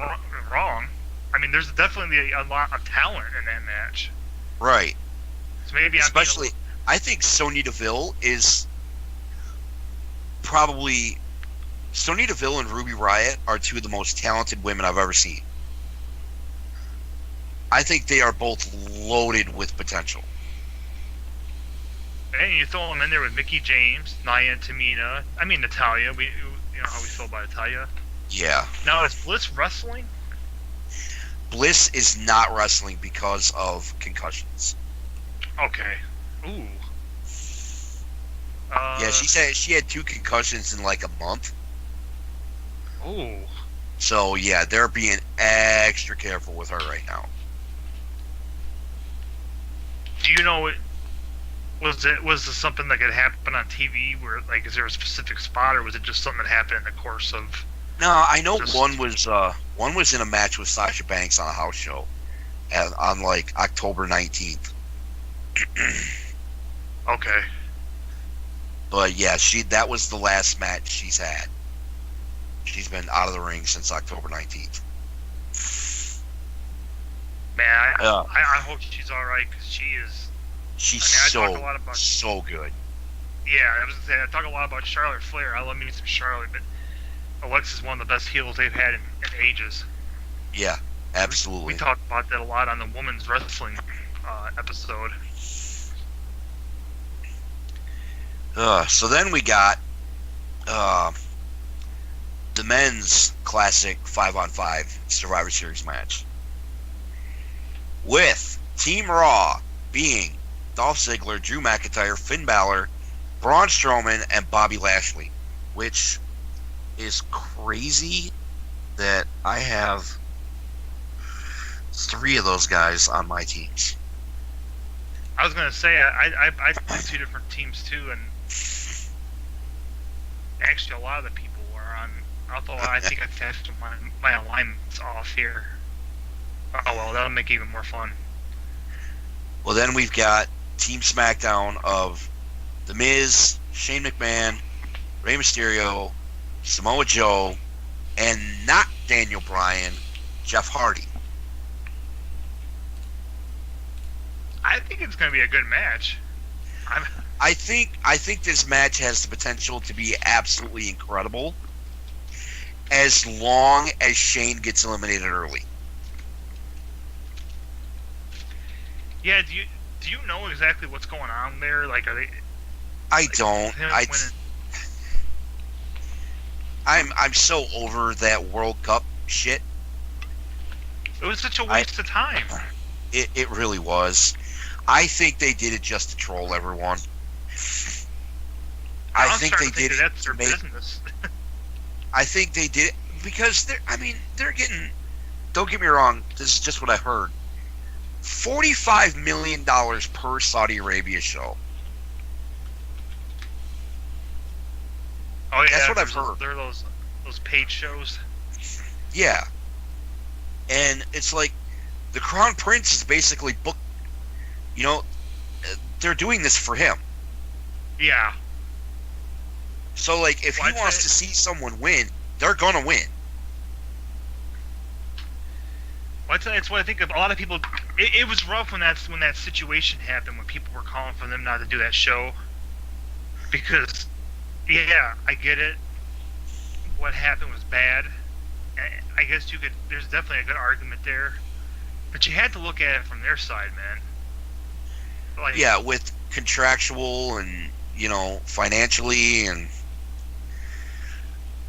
wrong. I mean, there's definitely a lot of talent in that match. Right. So maybe Especially, I think Sonya Deville is probably... Sonya Deville and Ruby Riott are two of the most talented women I've ever seen. I think they are both loaded with potential. And you throw them in there with Mickie James, Nia and Tamina. I mean, Natalya. You know how we feel about Natalya. Yeah. Now, is Bliss wrestling? Bliss is not wrestling because of concussions. Okay. Ooh. Yeah, she said she had 2 concussions in like a month. Ooh. So yeah, they're being extra careful with her right now. Do you know was this something that could happen on TV where is there a specific spot or was it just something that happened in the course of? No, I know one was in a match with Sasha Banks on a house show, on October 19th. Okay. But yeah, that was the last match she's had. She's been out of the ring since October 19th. Man, I hope she's all right because she is. She's so good. Yeah, I was gonna say I talk a lot about Charlotte Flair. I love me some Charlotte, but Alexa's one of the best heels they've had in ages. Yeah, absolutely. We talked about that a lot on the women's wrestling episode. So then we got the men's classic 5-on-5 Survivor Series match. with Team Raw being Dolph Ziggler, Drew McIntyre, Finn Balor, Braun Strowman, and Bobby Lashley, which is crazy that I have 3 of those guys on my teams. I was gonna say I played 2 different teams too, and actually a lot of the people are on. Although I think I tested my alignments off here. Oh well, that'll make it even more fun. Well, then we've got Team SmackDown of The Miz, Shane McMahon, Rey Mysterio, Samoa Joe, and not Daniel Bryan, Jeff Hardy. I think it's going to be a good match. I think this match has the potential to be absolutely incredible, as long as Shane gets eliminated early. Yeah, do you know exactly what's going on there? Like, are they? I don't. I'm so over that World Cup shit. It was such a waste of time. It really was. I think they did it just to troll everyone. I think they did it that's their to make. business. I think they did it because they're getting. Don't get me wrong. This is just what I heard. $45 million per Saudi Arabia show. Oh yeah, That's what I've heard. There are those paid shows. Yeah, and it's like the Crown Prince is basically booked. You know, they're doing this for him. Yeah. So like, if he wants to see someone win, they're gonna win. Well, it's what I think of. A lot of people. It was rough when that situation happened, when people were calling for them not to do that show. Because, yeah, I get it. What happened was bad. I guess you could. There's definitely a good argument there, but you had to look at it from their side, man. Like, Yeah, with contractual and financially, and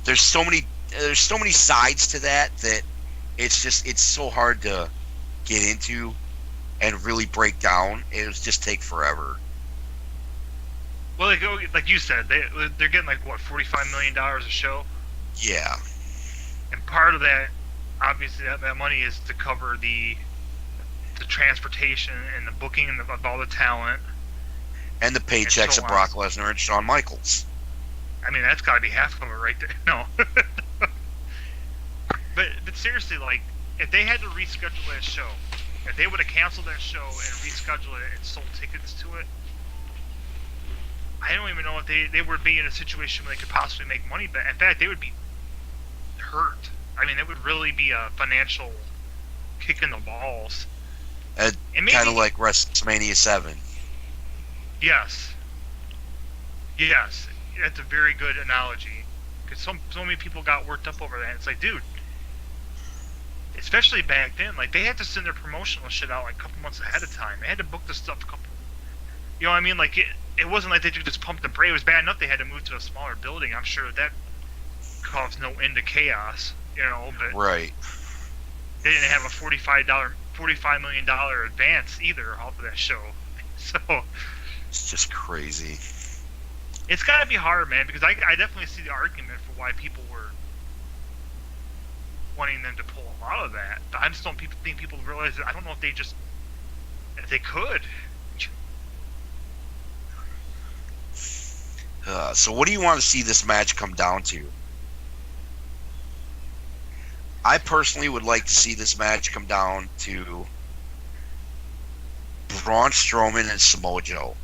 there's so many sides to that it's so hard to get into and really break down. It'll just take forever. Well, like you said, they're getting like what, $45 million a show. Yeah. And part of that, obviously, that money is to cover the transportation and the booking of all the talent. And the paychecks so of Brock Lesnar and Shawn Michaels. I mean, that's got to be half of it right there. No. But seriously, like, if they had to reschedule that show, if they would have canceled that show and rescheduled it and sold tickets to it, I don't even know if they would be in a situation where they could possibly make money. But in fact, they would be hurt. I mean, it would really be a financial kick in the balls. Kind of like WrestleMania 7. Yes. Yes. That's a very good analogy. Because so many people got worked up over that. It's like, dude, especially back then, like, they had to send their promotional shit out like a couple months ahead of time. They had to book the stuff you know what I mean? Like, it wasn't like they could just pump the brakes. It was bad enough they had to move to a smaller building. I'm sure that caused no end to chaos, but Right. they didn't have a $45 million advance either off of that show. So It's just crazy. it's got to be hard, man, because I definitely see the argument for why people were wanting them to pull a lot of that. I just don't think people realize that. I don't know if they could. So what do you want to see this match come down to? I personally would like to see this match come down to Braun Strowman and Samoa Joe.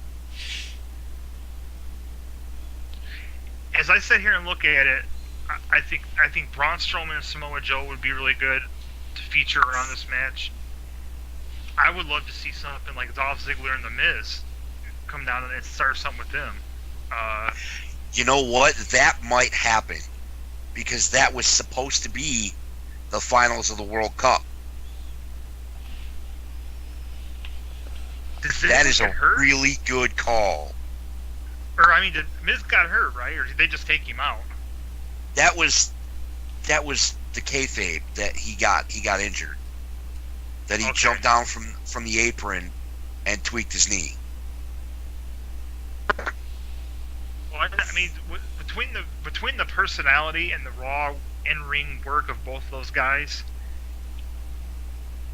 As I sit here and look at it, I think Braun Strowman and Samoa Joe would be really good to feature around this match. I would love to see something like Dolph Ziggler and The Miz come down and start something with them. You know what? That might happen, because that was supposed to be the finals of the World Cup. That is a really good call. Or, I mean, Miz got hurt, right? Or did they just take him out? That was the kayfabe that he got injured. that he Okay. jumped down from the apron and tweaked his knee. Well, I mean, between the personality and the raw in-ring work of both those guys,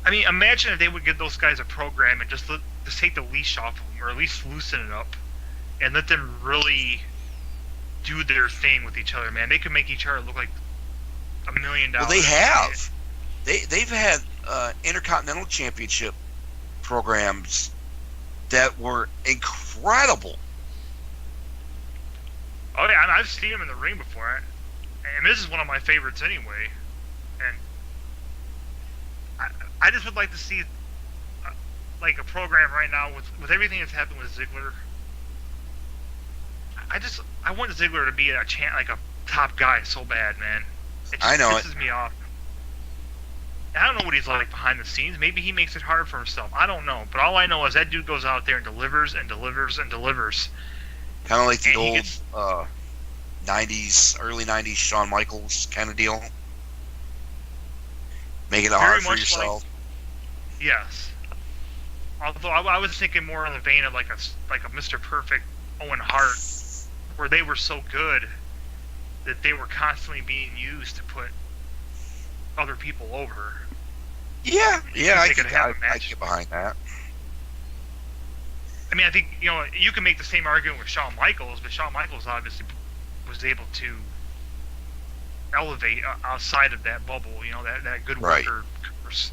I mean, imagine if they would give those guys a program and just take the leash off of them, or at least loosen it up, and let them really do their thing with each other. Man, they could make each other look like $1 million. Well, they have. They've had Intercontinental Championship programs that were incredible. Oh yeah, and I've seen them in the ring before, and this is one of my favorites anyway. And I just would like to see like a program right now with everything that's happened with Ziggler. I want Ziggler to be like a top guy so bad, man. It just pisses me off. I don't know what he's like behind the scenes. Maybe he makes it hard for himself. I don't know. But all I know is that dude goes out there and delivers and delivers and delivers. Kind of like the old 90s, early 90s Shawn Michaels kind of deal. Making it hard for yourself. Yes. Although I was thinking more in the vein of like a Mr. Perfect Owen Hart, where they were so good that they were constantly being used to put other people over. Yeah, I get behind that. I mean, I think, you can make the same argument with Shawn Michaels, but Shawn Michaels obviously was able to elevate outside of that bubble, that good worker curse.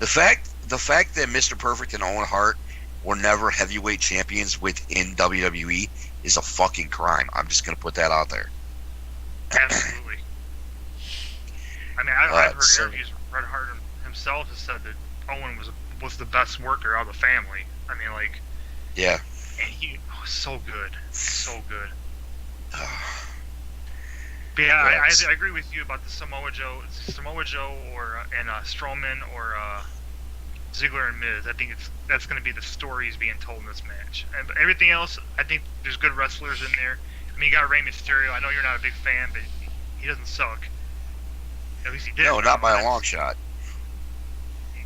The fact that Mr. Perfect and Owen Hart were never heavyweight champions within WWE is a fucking crime. I'm just going to put that out there. Absolutely. I mean, I've heard interviews where Bret Hart himself has said that Owen was the best worker out of the family. I mean, like... Yeah. And he was so good. So good. But yeah, I agree with you about the Samoa Joe and Strowman or Ziggler and Miz. I think that's going to be the stories being told in this match. And everything else, I think there's good wrestlers in there. I mean, you got Rey Mysterio. I know you're not a big fan, but he doesn't suck. At least he did. No, not by a long shot.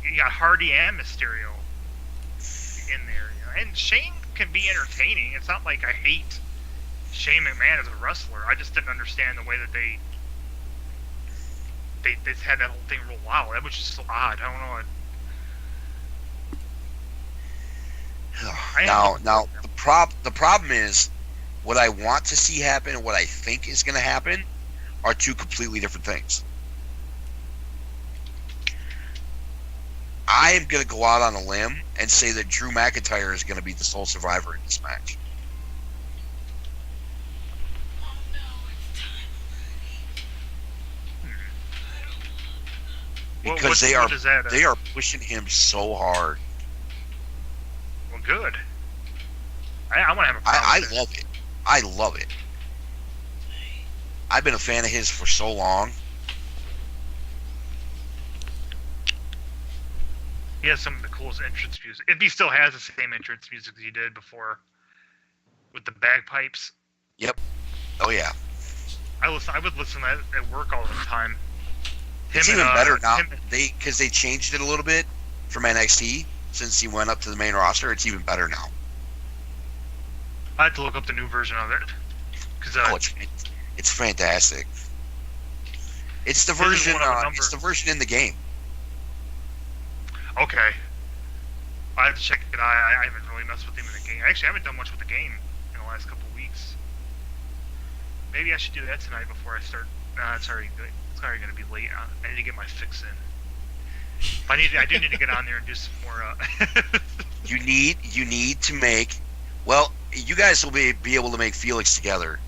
You got Hardy and Mysterio in there. And Shane can be entertaining. It's not like I hate Shane McMahon as a wrestler. I just didn't understand the way that they had that whole thing roll out. That was just so odd. I don't know. Now the problem is what I want to see happen and what I think is going to happen are two completely different things. I am going to go out on a limb and say that Drew McIntyre is going to be the sole survivor in this match. Because they are pushing him so hard. Well, good. I want to have a problem. I love it. I love it. I've been a fan of his for so long. He has some of the coolest entrance music. If he still has the same entrance music as he did before, with the bagpipes. Yep. Oh yeah. I would listen to that at work all the time. It's even better now. Because they changed it a little bit from NXT since he went up to the main roster. It's even better now. I have to look up the new version of it. It's fantastic. It's the version. It's the version in the game. Okay. I have to check it. I haven't really messed with him in the game. Actually, I haven't done much with the game in the last couple of weeks. Maybe I should do that tonight before I start. It's already good. It's already going to be late. I need to get my fix in. I do need to get on there and do some more. You need to make. Well, you guys will be able to make Felix together,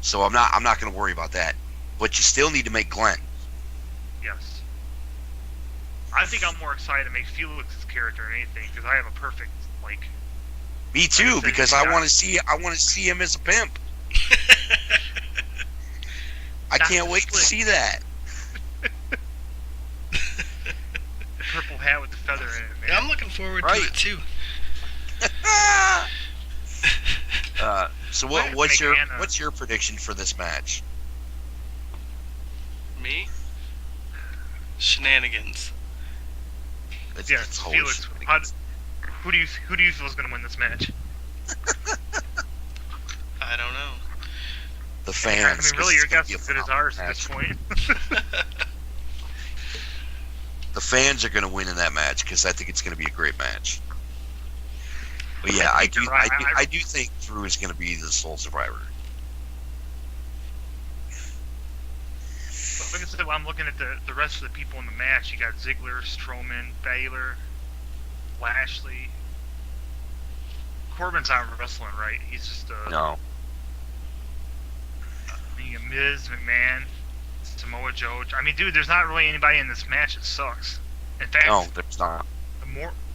so I'm not going to worry about that. But you still need to make Glenn. Yes. I think I'm more excited to make Felix's character than anything because I have a perfect Me too, because I want to see him as a pimp. I can't wait to see that. The purple hat with the feather in it, man. Yeah, I'm looking forward to it too. So what's your prediction for this match? Me? Shenanigans. Yes, Felix. Who do you feel is going to win this match? I don't know. The fans. I mean, really, your guess is is as good as ours at this point. The fans are going to win in that match because I think it's going to be a great match. But yeah, I do think Drew is going to be the sole survivor. Like I said, when I'm looking at the rest of the people in the match, you got Ziggler, Strowman, Baylor, Lashley. Corbin's not wrestling, right? He's just No. You got Miz, McMahon, Samoa Joe. I mean, dude, there's not really anybody in this match that sucks. In fact, No, there's not.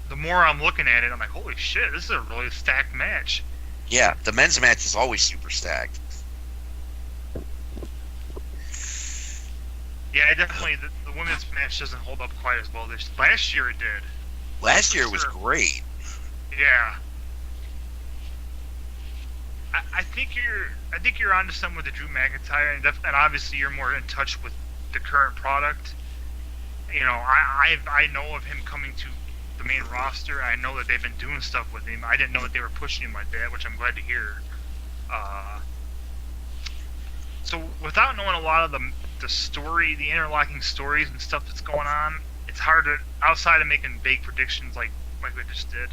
The more I'm looking at it, I'm like, holy shit, this is a really stacked match. Yeah, the men's match is always super stacked. Yeah, definitely. The women's match doesn't hold up quite as well. Last year it did. Last year was Sure. great. Yeah. I think you're onto something with the Drew McIntyre, and obviously you're more in touch with the current product. You know, I know of him coming to the main roster. I know that they've been doing stuff with him. I didn't know that they were pushing him like that, which I'm glad to hear. So without knowing a lot of the story, the interlocking stories and stuff that's going on, it's hard to, outside of making big predictions like we just did.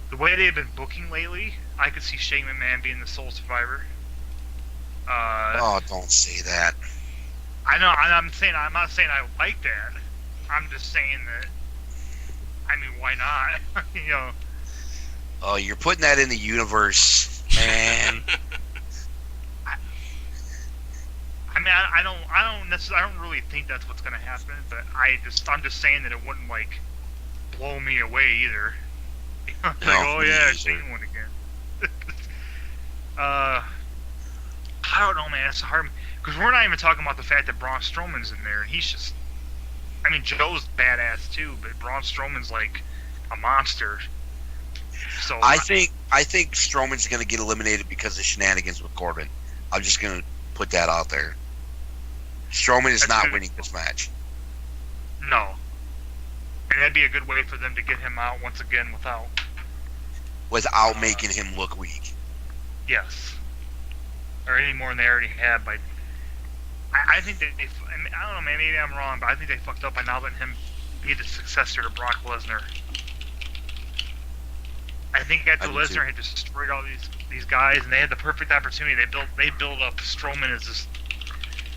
The way they've been booking lately, I could see Shane McMahon being the sole survivor. Oh, don't say that. I know, and I'm not saying I like that. I'm just saying that. I mean, why not? You know. Oh, you're putting that in the universe, man. I mean, I don't really think that's what's gonna happen, but I'm just saying that it wouldn't like blow me away either. Like, No, oh me yeah, either. Shane won again. I don't know, man. It's hard because we're not even talking about the fact that Braun Strowman's in there, and he's just. I mean, Joe's badass too, but Braun Strowman's like a monster. So I think Strowman's going to get eliminated because of shenanigans with Corbin. I'm just going to put that out there. Strowman is That's not good. winning this match. No. And that'd be a good way for them to get him out once again Without making him look weak. yes. Or any more than they already had by... I think that I don't know, man, maybe I'm wrong, but I think they fucked up by not letting him be the successor to Brock Lesnar. I think after I do too. Lesnar had destroyed all these guys, and they had the perfect opportunity, they built up Strowman as this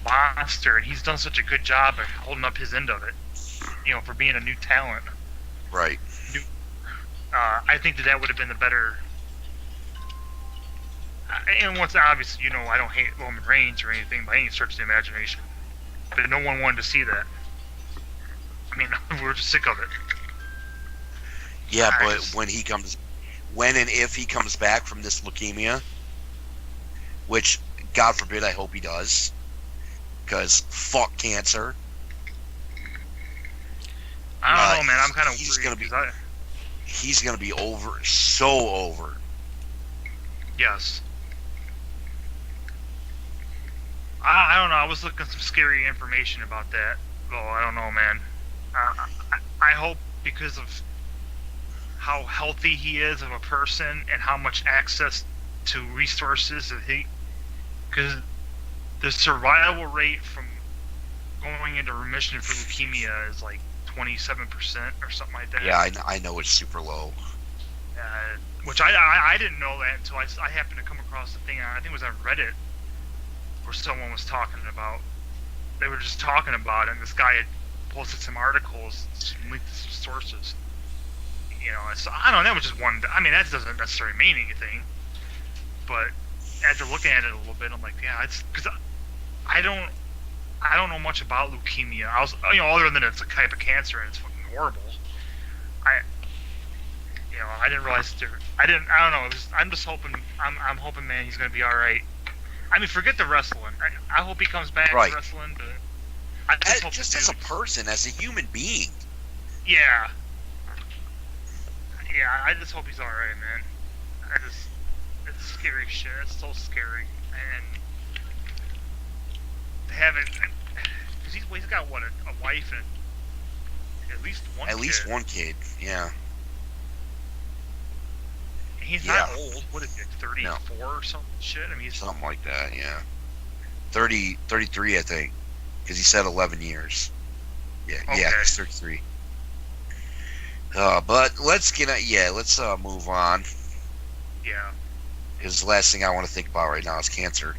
monster, and he's done such a good job of holding up his end of it, you know, for being a new talent. Right. I think that would have been the better. And once obviously, you know, I don't hate Roman Reigns or anything by any stretch of the imagination, but no one wanted to see that. I mean, we were just sick of it. Yeah, I but just- when and if he comes back from this leukemia, which, God forbid, I hope he does, because fuck cancer. I don't know, man. I'm kind of he's worried. gonna be- 'cause He's going to be over, so over. yes. I don't know. I was looking at some scary information about that. Oh, I don't know, man. I hope because of how healthy he is of a person and how much access to resources that because the survival rate from going into remission for leukemia is like 27% or something like that. Yeah, I know it's super low. Which I didn't know that until I happened to come across the thing. I think it was on Reddit where someone was talking about. They were just talking about it, and this guy had posted some articles, some linked to some sources. You know, so I don't know. That was just one. I mean, that doesn't necessarily mean anything. But after looking at it a little bit, I'm like, yeah, it's because I don't know much about leukemia. I was, you know, other than it's a type of cancer and it's fucking horrible. I didn't realize I don't know. I'm just hoping. I'm hoping, man, he's gonna be all right. I mean, forget the wrestling. I hope he comes back Right. wrestling. But I just hope Just the as a dude- person, as a human being. Yeah. Yeah, I just hope he's all right, man. It's scary shit. It's so scary, and to have it. because he's got what, a wife and at least one. At kid. least one kid. Yeah. And he's Yeah. not old. What is he, 34 or some shit? I mean, he's Something like that. Yeah. 33, I think, because he said 11 years. Yeah. Okay. Yeah. He's 33. But let's move on. yeah, Because the last thing I want to think about right now is cancer.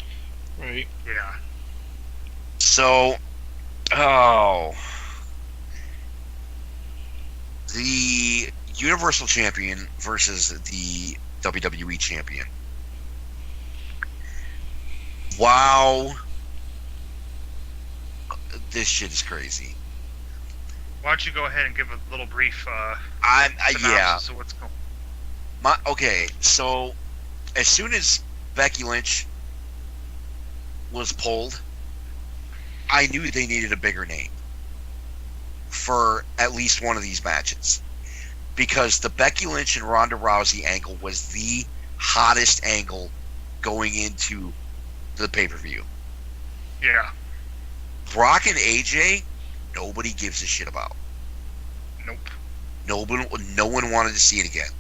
Right. yeah. So, the Universal Champion versus the WWE Champion. Wow. This shit is crazy. Why don't you go ahead and give a little brief Yeah. synopsis of what's going on? Okay, so as soon as Becky Lynch was pulled, I knew they needed a bigger name for at least one of these matches. Because the Becky Lynch and Ronda Rousey angle was the hottest angle going into the pay-per-view. Yeah. Brock and AJ, nobody gives a shit about. Nope. No one wanted to see it again.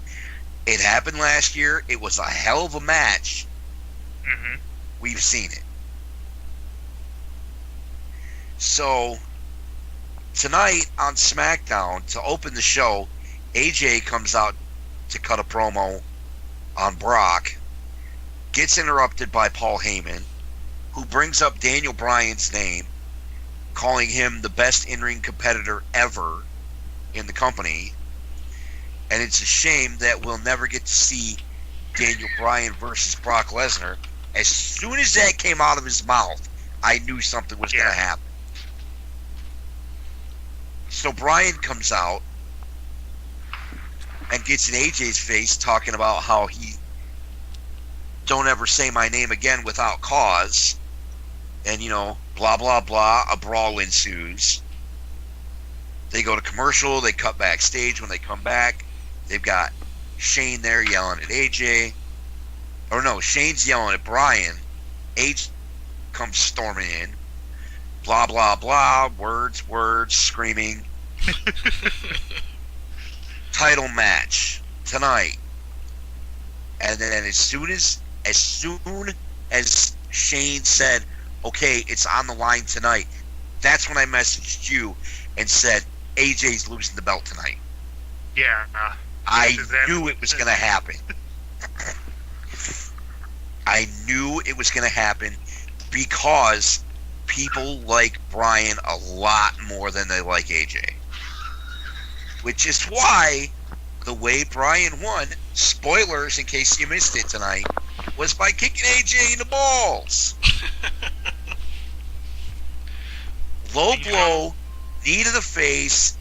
It happened last year. It was a hell of a match. Mm-hmm. We've seen it. So, tonight on SmackDown, to open the show, AJ comes out to cut a promo on Brock, gets interrupted by Paul Heyman, who brings up Daniel Bryan's name, calling him the best in-ring competitor ever in the company. And it's a shame that we'll never get to see Daniel Bryan versus Brock Lesnar. As soon as that came out of his mouth, I knew something was going to happen. So Bryan comes out and gets in AJ's face talking about how he don't ever say my name again without cause. And, blah, blah, blah. A brawl ensues. They go to commercial. They cut backstage. When they come back, they've got Shane there yelling at AJ. Or no, Shane's yelling at Bryan. AJ comes storming in. Blah, blah, blah. Words, screaming. Title match tonight. And then as soon as Shane said, okay, it's on the line tonight, that's when I messaged you and said, AJ's losing the belt tonight. Yeah. I knew it was going to happen. I knew it was going to happen because people like Bryan a lot more than they like AJ. Which is why the way Bryan won, spoilers in case you missed it tonight, was by kicking AJ in the balls. Low blow, knee to the face,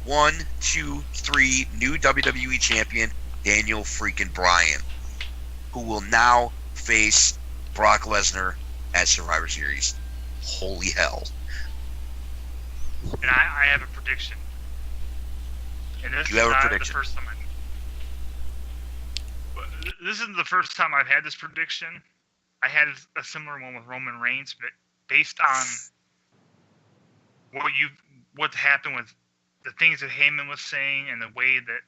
1, 2, 3, new WWE champion, Daniel freaking Bryan, who will now face Brock Lesnar at Survivor Series. Holy hell. And I have a prediction. And this You have is a not prediction? the first time this isn't the first time I've had this prediction. I had a similar one with Roman Reigns, but based on what happened with the things that Heyman was saying and the way that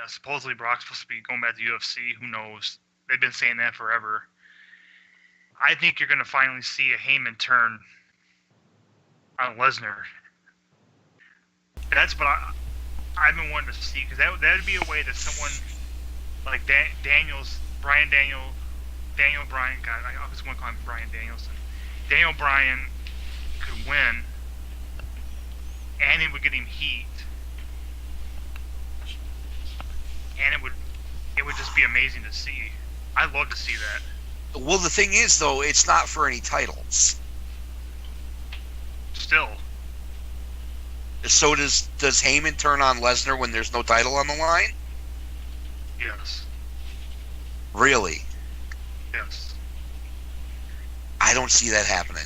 supposedly Brock's supposed to be going back to UFC, who knows? They've been saying that forever. I think you're going to finally see a Heyman turn on Lesnar. That's what I've been wanting to see, because that would be a way that someone like Daniel Bryan, God, I always want to call him Bryan Danielson. Daniel Bryan could win, and it would get him heat, and it would just be amazing to see. I'd love to see that. Well, the thing is, though, it's not for any titles. Still. So does Heyman turn on Lesnar when there's no title on the line? Yes. Really? Yes. I don't see that happening.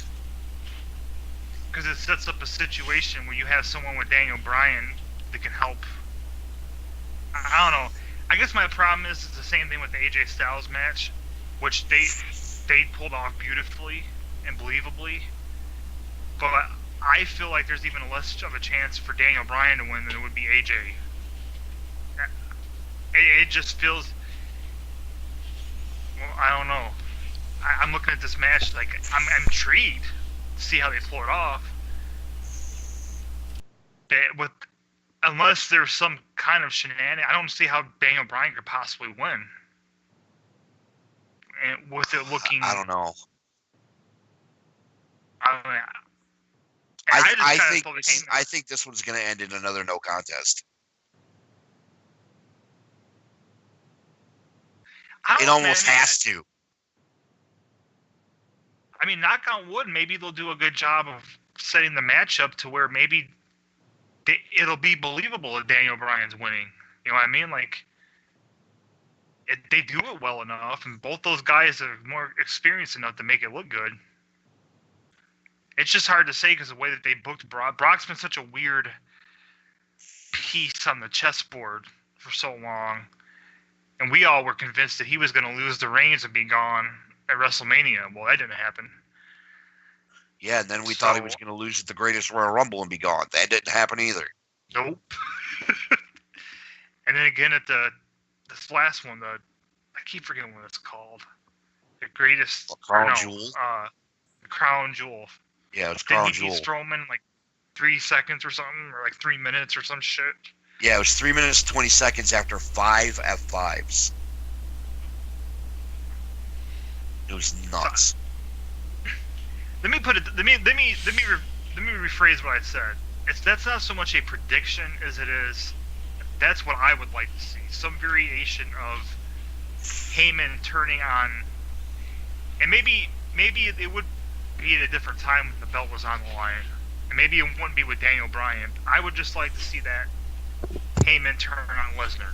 Because it sets up a situation where you have someone with Daniel Bryan that can help. I don't know. I guess my problem is it's the same thing with the AJ Styles match, which they pulled off beautifully and believably. But I feel like there's even less of a chance for Daniel Bryan to win than it would be AJ. It just feels. Well, I don't know. I'm looking at this match like I'm intrigued to see how they pull it off. But unless there's some kind of shenanigan, I don't see how Daniel Bryan could possibly win. And with it looking, I don't know. I think this one's going to end in another no contest. It almost has to. I mean, knock on wood, maybe they'll do a good job of setting the match up to where maybe it'll be believable that Daniel Bryan's winning. You know what I mean? Like, they do it well enough, and both those guys are more experienced enough to make it look good. It's just hard to say because of the way that they booked Brock. Brock's been such a weird piece on the chessboard for so long. And we all were convinced that he was going to lose the reins and be gone at WrestleMania. Well, that didn't happen. Yeah, and then we thought he was going to lose at the Greatest Royal Rumble and be gone. That didn't happen either. Nope. And then again at this last one, I keep forgetting what it's called. The Greatest... Crown Jewel? The Crown Jewel. Yeah, it's Crown Jewel. Didn't he beat Strowman like 3 seconds or something? Or like 3 minutes or some shit? Yeah, it was 3 minutes 20 seconds after 5 F5s. It was nuts. Let me put it. Let me rephrase what I said. That's not so much a prediction as it is. That's what I would like to see. Some variation of Heyman turning on, and maybe it would be at a different time when the belt was on the line, and maybe it wouldn't be with Daniel Bryan. I would just like to see that Heyman turn on Lesnar.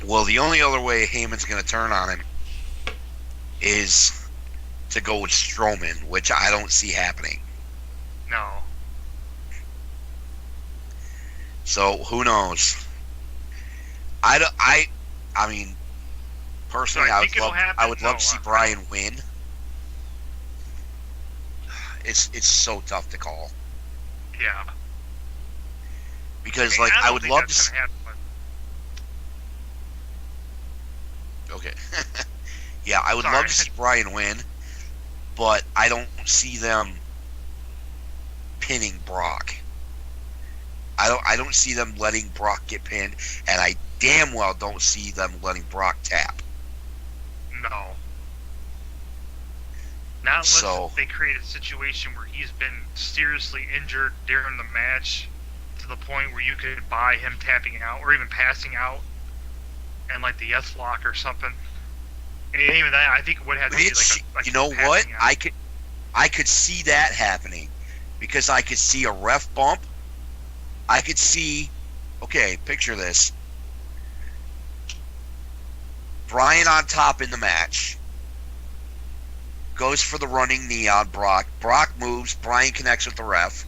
Well, the only other way Heyman's going to turn on him is to go with Strowman, which I don't see happening. No. So who knows? I mean, personally, So I would love to see Bryan win. It's so tough to call. Yeah. Because I would love to. Okay. Yeah, I would love to see Bryan win, but I don't see them pinning Brock. I don't see them letting Brock get pinned, and I damn well don't see them letting Brock tap. No. Not unless they create a situation where he's been seriously injured during the match to the point where you could buy him tapping out or even passing out and like the S-lock or something. And even that, I think it would have to be like you know what? I could see that happening because I could see a ref bump. I could see, okay, picture this. Bryan on top in the match. Goes for the running knee on Brock. Brock moves. Bryan connects with the ref.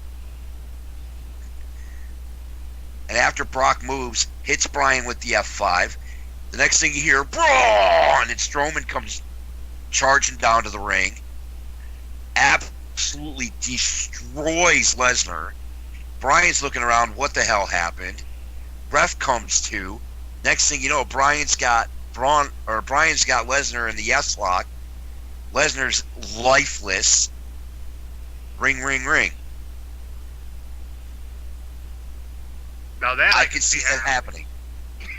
And after Brock moves, hits Bryan with the F5. The next thing you hear, Braun! And Strowman comes charging down to the ring. Absolutely destroys Lesnar. Bryan's looking around, what the hell happened? Ref comes to. Next thing you know, Bryan's got Lesnar in the S-lock. Lesnar's lifeless. Ring, ring, ring. Now that I could see that happening.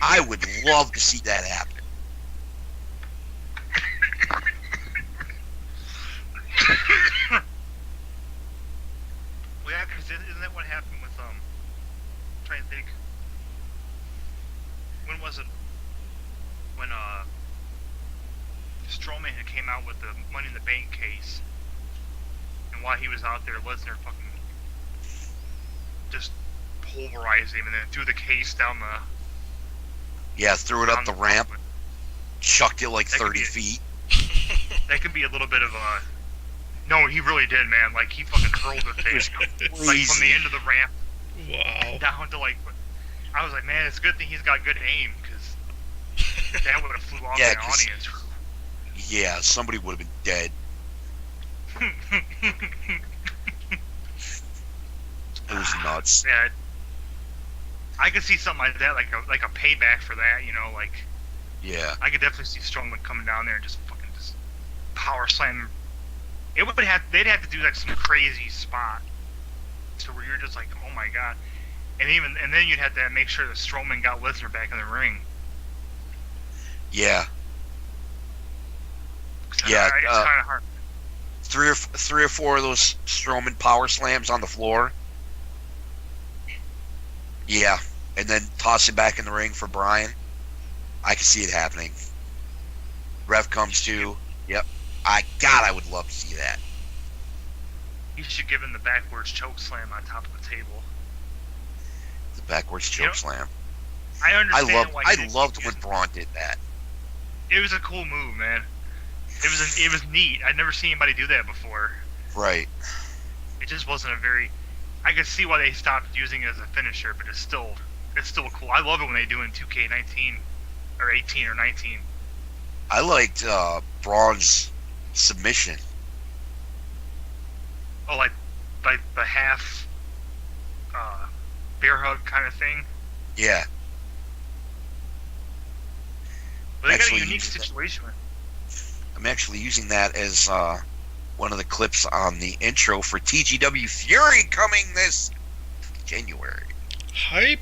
I would love to see that happen. Well, yeah, because isn't that what happened with I'm trying to think. When was it? When Strowman had came out with the Money in the Bank case, and while he was out there, Lesnar fucking just pulverized him, and then threw the case down the. Yeah, threw it up the ramp, chucked it like 30 feet. That could be a little bit of a. No, he really did, man. Like, he fucking hurled the thing. Like, from the end of the ramp. Wow. Down to, like. I was like, man, it's a good thing he's got good aim, because that would have flew off the audience. Yeah, somebody would have been dead. It was nuts. Yeah, I could see something like that, like a payback for that. Yeah. I could definitely see Strowman coming down there and just fucking just power slam. They'd have to do like some crazy spot to where you're just like, oh my god, and then you'd have to make sure that Strowman got Lesnar back in the ring. Yeah. Yeah, it's kind of hard. Three or four of those Strowman power slams on the floor. Yeah, and then toss him back in the ring for Bryan. I can see it happening. Rev comes to. Yep. I would love to see that. You should give him the backwards choke slam on top of the table. The backwards choke slam. I understand why. I loved when Braun did that. It was a cool move, man. It was neat. I'd never seen anybody do that before. Right. It just wasn't a very. I could see why they stopped using it as a finisher, but it's still cool. I love it when they do it in 2K19 or 18 or 19. I liked Braun's submission. Oh, like the half bear hug kind of thing. Yeah. But they got a unique situation. I'm actually using that as one of the clips on the intro for TGW Fury coming this January. Hype.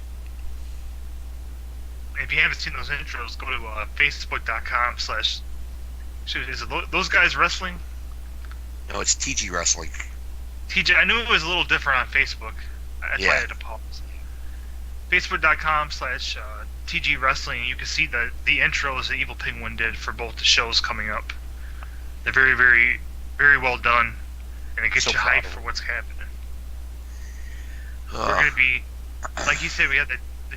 If you haven't seen those intros, go to facebook.com/ is it those guys wrestling? No, it's TG Wrestling. TJ, I knew it was a little different on Facebook. That's why I had to pause. Facebook.com/ TG Wrestling. You can see the intros that Evil Penguin did for both the shows coming up. They're very, very, very well done, and it gets you hyped for what's happening. We're gonna be, like you said,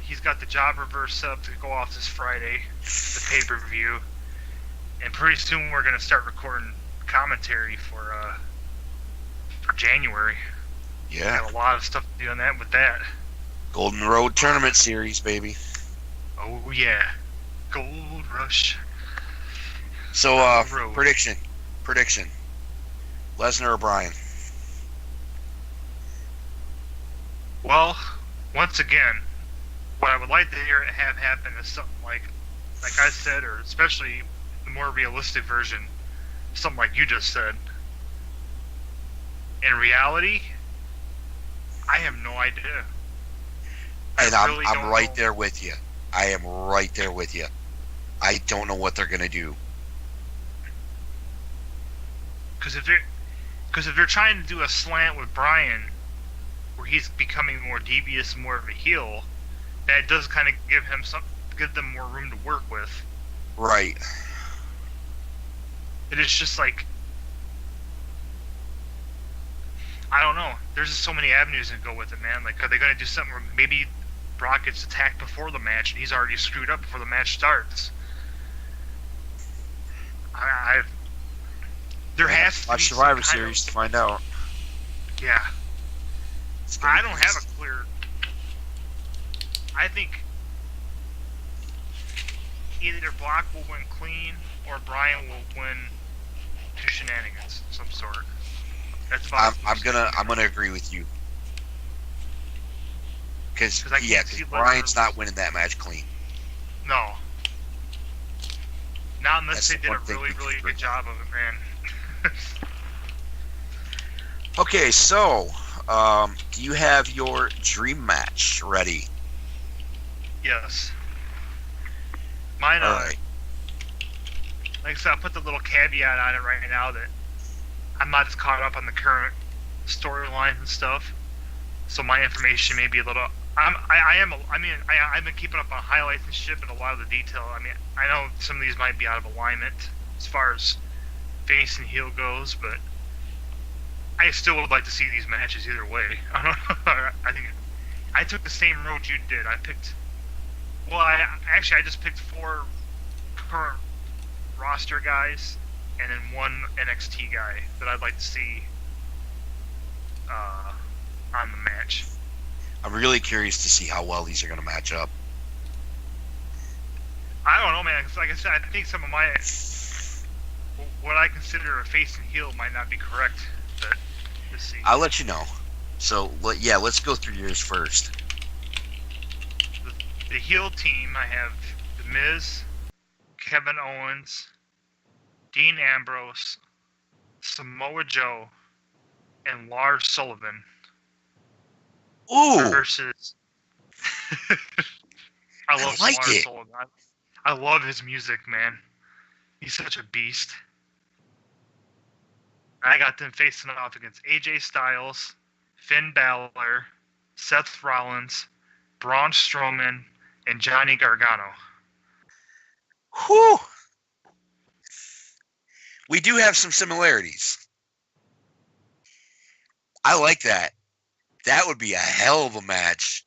he's got the job reverse set up to go off this Friday, the pay-per-view, and pretty soon we're gonna start recording commentary for January. Yeah. Got a lot of stuff to do on that with that. Golden Road Tournament Series, baby. Oh yeah, Gold Rush. So, prediction. Lesnar or Bryan? Well, once again, what I would like to have happen is something like I said, or especially the more realistic version, something like you just said. In reality, I have no idea. And I'm right there with you. I am right there with you. I don't know what they're gonna do. Because if they're trying to do a slant with Bryan, where he's becoming more devious, more of a heel, that does kind of give them more room to work with. Right. It is just like, I don't know. There's just so many avenues that go with it, man. Like, are they going to do something where maybe Brock gets attacked before the match and he's already screwed up before the match starts? There has to be Survivor Series to find out. Yeah. I don't have a clear. I think either Brock will win clean or Bryan will win through shenanigans of some sort. That's about. I'm gonna agree with you. Because see Bryan's not winning that match clean. No. Not unless That's they did a really, really good job of it, man. Okay, so do you have your dream match ready? Yes. Mine, all right. Like I said, I'll put the little caveat on it right now that I'm not as caught up on the current storylines and stuff, so my information may be a little. I've been keeping up on highlights and shit, but a lot of the detail. I mean, I know some of these might be out of alignment as far as face and heel goes, but I still would like to see these matches either way. I think I took the same road you did. I just picked 4 current roster guys and then 1 NXT guy that I'd like to see on the match. I'm really curious to see how well these are going to match up. I don't know, man. 'Cause like I said, I think some of what I consider a face and heel might not be correct. But let's see. I'll let you know. So, yeah, let's go through yours first. The heel team, I have The Miz, Kevin Owens, Dean Ambrose, Samoa Joe, and Lars Sullivan. Ooh! Versus... I love like Lars it. Sullivan. I love his music, man. He's such a beast. I got them facing off against AJ Styles, Finn Balor, Seth Rollins, Braun Strowman, and Johnny Gargano. Whew! We do have some similarities. I like that. That would be a hell of a match.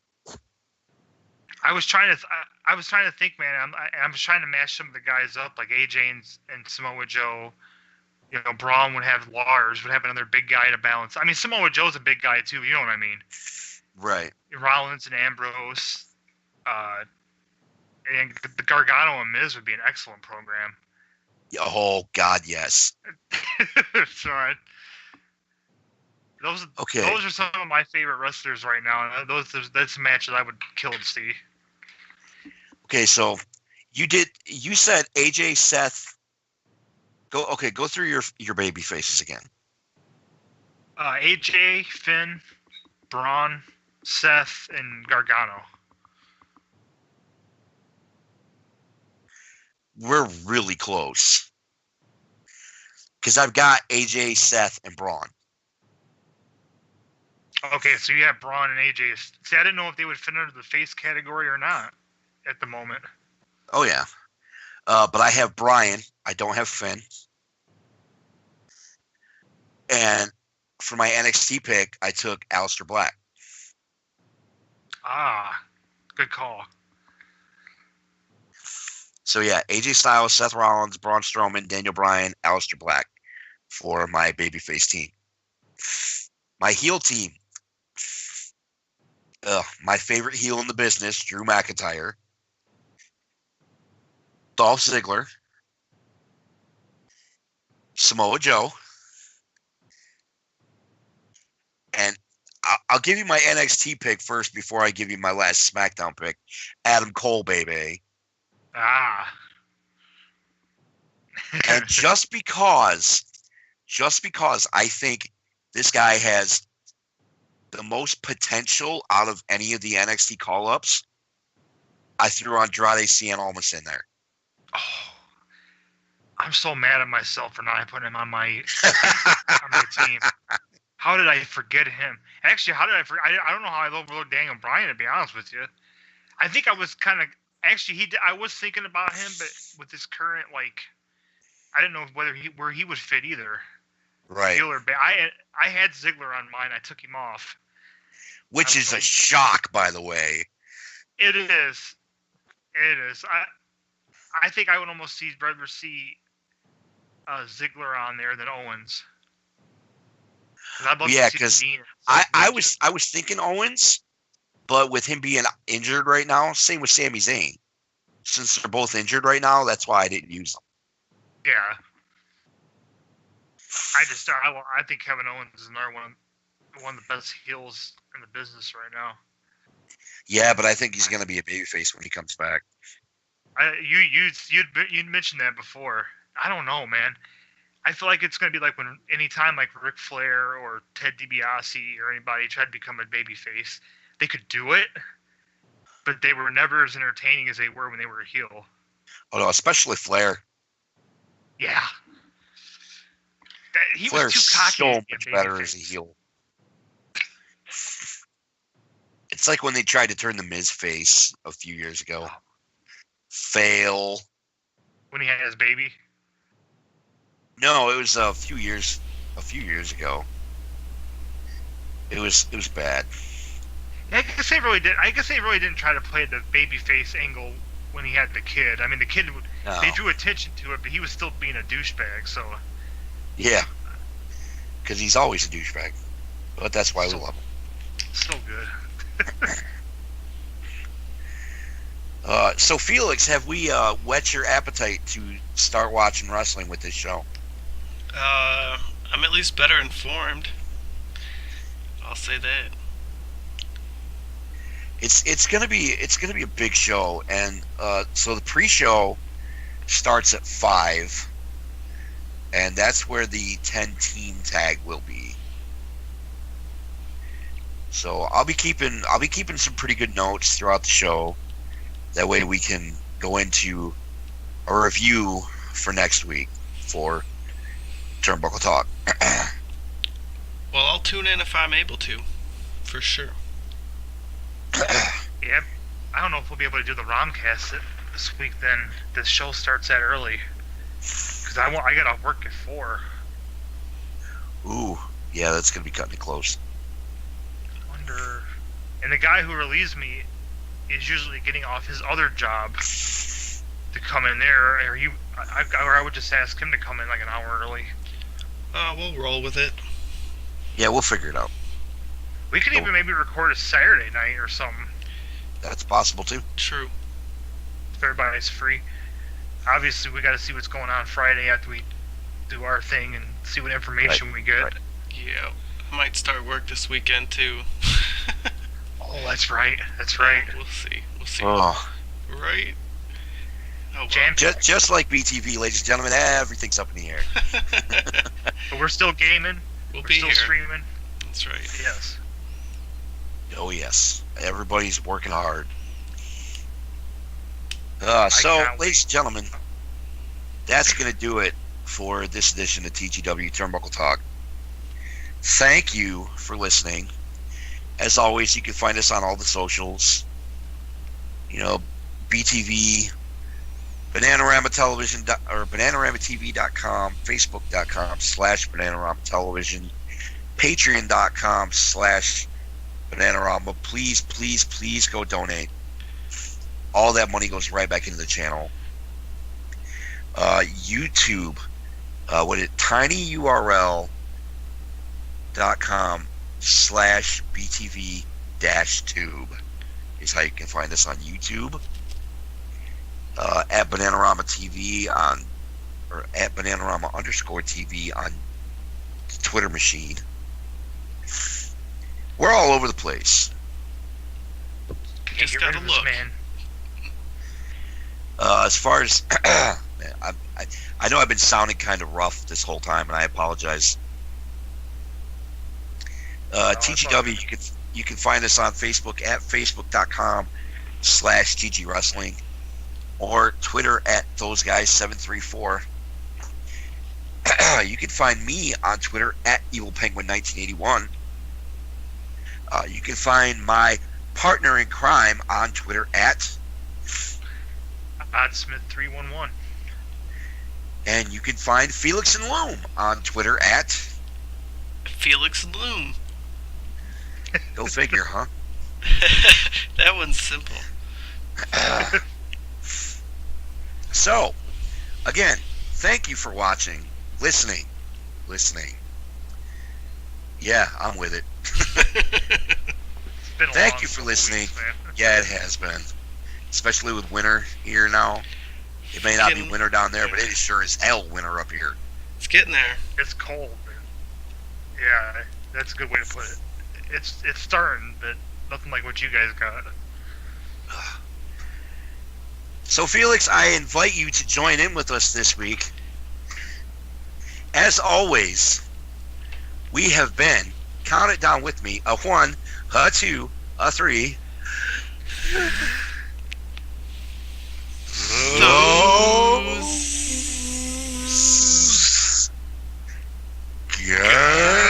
I was trying to think, man. I'm just trying to match some of the guys up, like AJ and Samoa Joe. You know, Braun would have Lars, would have another big guy to balance. I mean, Samoa Joe's a big guy too. You know what I mean? Right. Rollins and Ambrose, and the Gargano and Miz would be an excellent program. Oh God, yes. So those are some of my favorite wrestlers right now. That's a match that I would kill to see. Okay, so you said AJ, Seth. Go through your baby faces again. AJ, Finn, Braun, Seth, and Gargano. We're really close. Because I've got AJ, Seth, and Braun. Okay, so you have Braun and AJ. See, I didn't know if they would fit under the face category or not at the moment. Oh, yeah. But I have Brian. I don't have Finn. And for my NXT pick, I took Aleister Black. Ah, good call. So, yeah, AJ Styles, Seth Rollins, Braun Strowman, Daniel Bryan, Aleister Black for my babyface team. My heel team. My favorite heel in the business, Drew McIntyre. Dolph Ziggler. Samoa Joe. And I'll give you my NXT pick first before I give you my last SmackDown pick. Adam Cole, baby. Ah. And just because I think this guy has the most potential out of any of the NXT call-ups, I threw Andrade Cien Almas in there. Oh, I'm so mad at myself for not putting him on my team. How did I forget him? Actually, how did I forget? I don't know how I overlooked Daniel Bryan, to be honest with you. I think I was kind of... Actually, I was thinking about him, but with his current, like... I didn't know where he would fit either. Right. I had Ziggler on mine. I took him off. Which is a shock, by the way. It is. I think I would almost rather see Ziggler on there than Owens. Yeah, because I was thinking Owens, but with him being injured right now, same with Sami Zayn. Since they're both injured right now, that's why I didn't use them. Yeah. I think Kevin Owens is another one of the best heels in the business right now. Yeah, but I think he's going to be a babyface when he comes back. You'd mentioned that before. I don't know, man. I feel like it's going to be like anytime like Ric Flair or Ted DiBiase or anybody tried to become a babyface, they could do it, but they were never as entertaining as they were when they were a heel. Oh no, especially Flair. Yeah. He Flair's was too cocky. So much better as a heel. It's like when they tried to turn the Miz face a few years ago. Fail. When he had his baby? No, it was a few years ago. It was bad. Yeah, I guess they really didn't try to play the babyface angle when he had the kid. I mean, the kid, No. They drew attention to it, but he was still being a douchebag. So. Yeah. Because he's always a douchebag. But that's why we love him. So good. So Felix, have we whet your appetite to start watching wrestling with this show? I'm at least better informed. I'll say that. It's gonna be a big show, and so the pre-show starts at 5, and that's where the 10-team tag will be. So I'll be keeping some pretty good notes throughout the show. That way we can go into a review for next week for Turnbuckle Talk. Well, I'll tune in if I'm able to, for sure. Yeah, I don't know if we'll be able to do the Romcast this week. Then the show starts that early because I got off work at 4. Ooh, yeah, that's gonna be cutting it close. Wonder, and the guy who relieves me is usually getting off his other job to come in there, or I would just ask him to come in like an hour early. We'll roll with it. Yeah, we'll figure it out. We could even maybe record a Saturday night or something. That's possible too. True. If everybody's free. Obviously, we got to see what's going on Friday after we do our thing and see what information we get. Right. Yeah. I might start work this weekend too. Oh, that's right. That's right. We'll see. Oh, Right? Oh, well. just like BTV, ladies and gentlemen, everything's up in the air. But we're still gaming. We'll We're be still here. streaming. That's right. Yes. Oh yes, everybody's working hard. So, can't wait. ladies and gentlemen, that's going to do it for this edition of TGW Turnbuckle Talk. Thank you for listening. As always, you can find us on all the socials. You know, BTV, BananaROMa Television, or BananaROMaTV.com, Facebook.com/BananaROMa Television, Patreon.com/BananaROMa. Please, please, please go donate. All that money goes right back into the channel. YouTube, tinyurl.com/BTV-tube is how you can find us on YouTube. At BananaROMa TV or at BananaROMa_TV on the Twitter machine. We're all over the place. Just Get rid gotta of this look. man. As far as I know, I've been sounding kind of rough this whole time, and I apologize. it's all TGW, good. you can find us on Facebook at facebook.com/TG Wrestling, or Twitter at thoseguys734. You can find me on Twitter at EvilPenguin1981. You can find my partner in crime on Twitter at OddSmith311. And you can find FelixNloom on Twitter at FelixNloom. Go figure, huh? That one's simple. So, again, thank you for watching, listening. Yeah, I'm with it. It's been a Thank long you for couple listening. weeks, man. Yeah, it has been. Especially with winter here now. It may not be winter down there, but it is sure as hell winter up here. It's getting there. It's cold, man. Yeah, that's a good way to put it. It's starting, but nothing like what you guys got. So, Felix, I invite you to join in with us this week. As always, we have been, count it down with me, a 1, a 2, a 3. Those guys.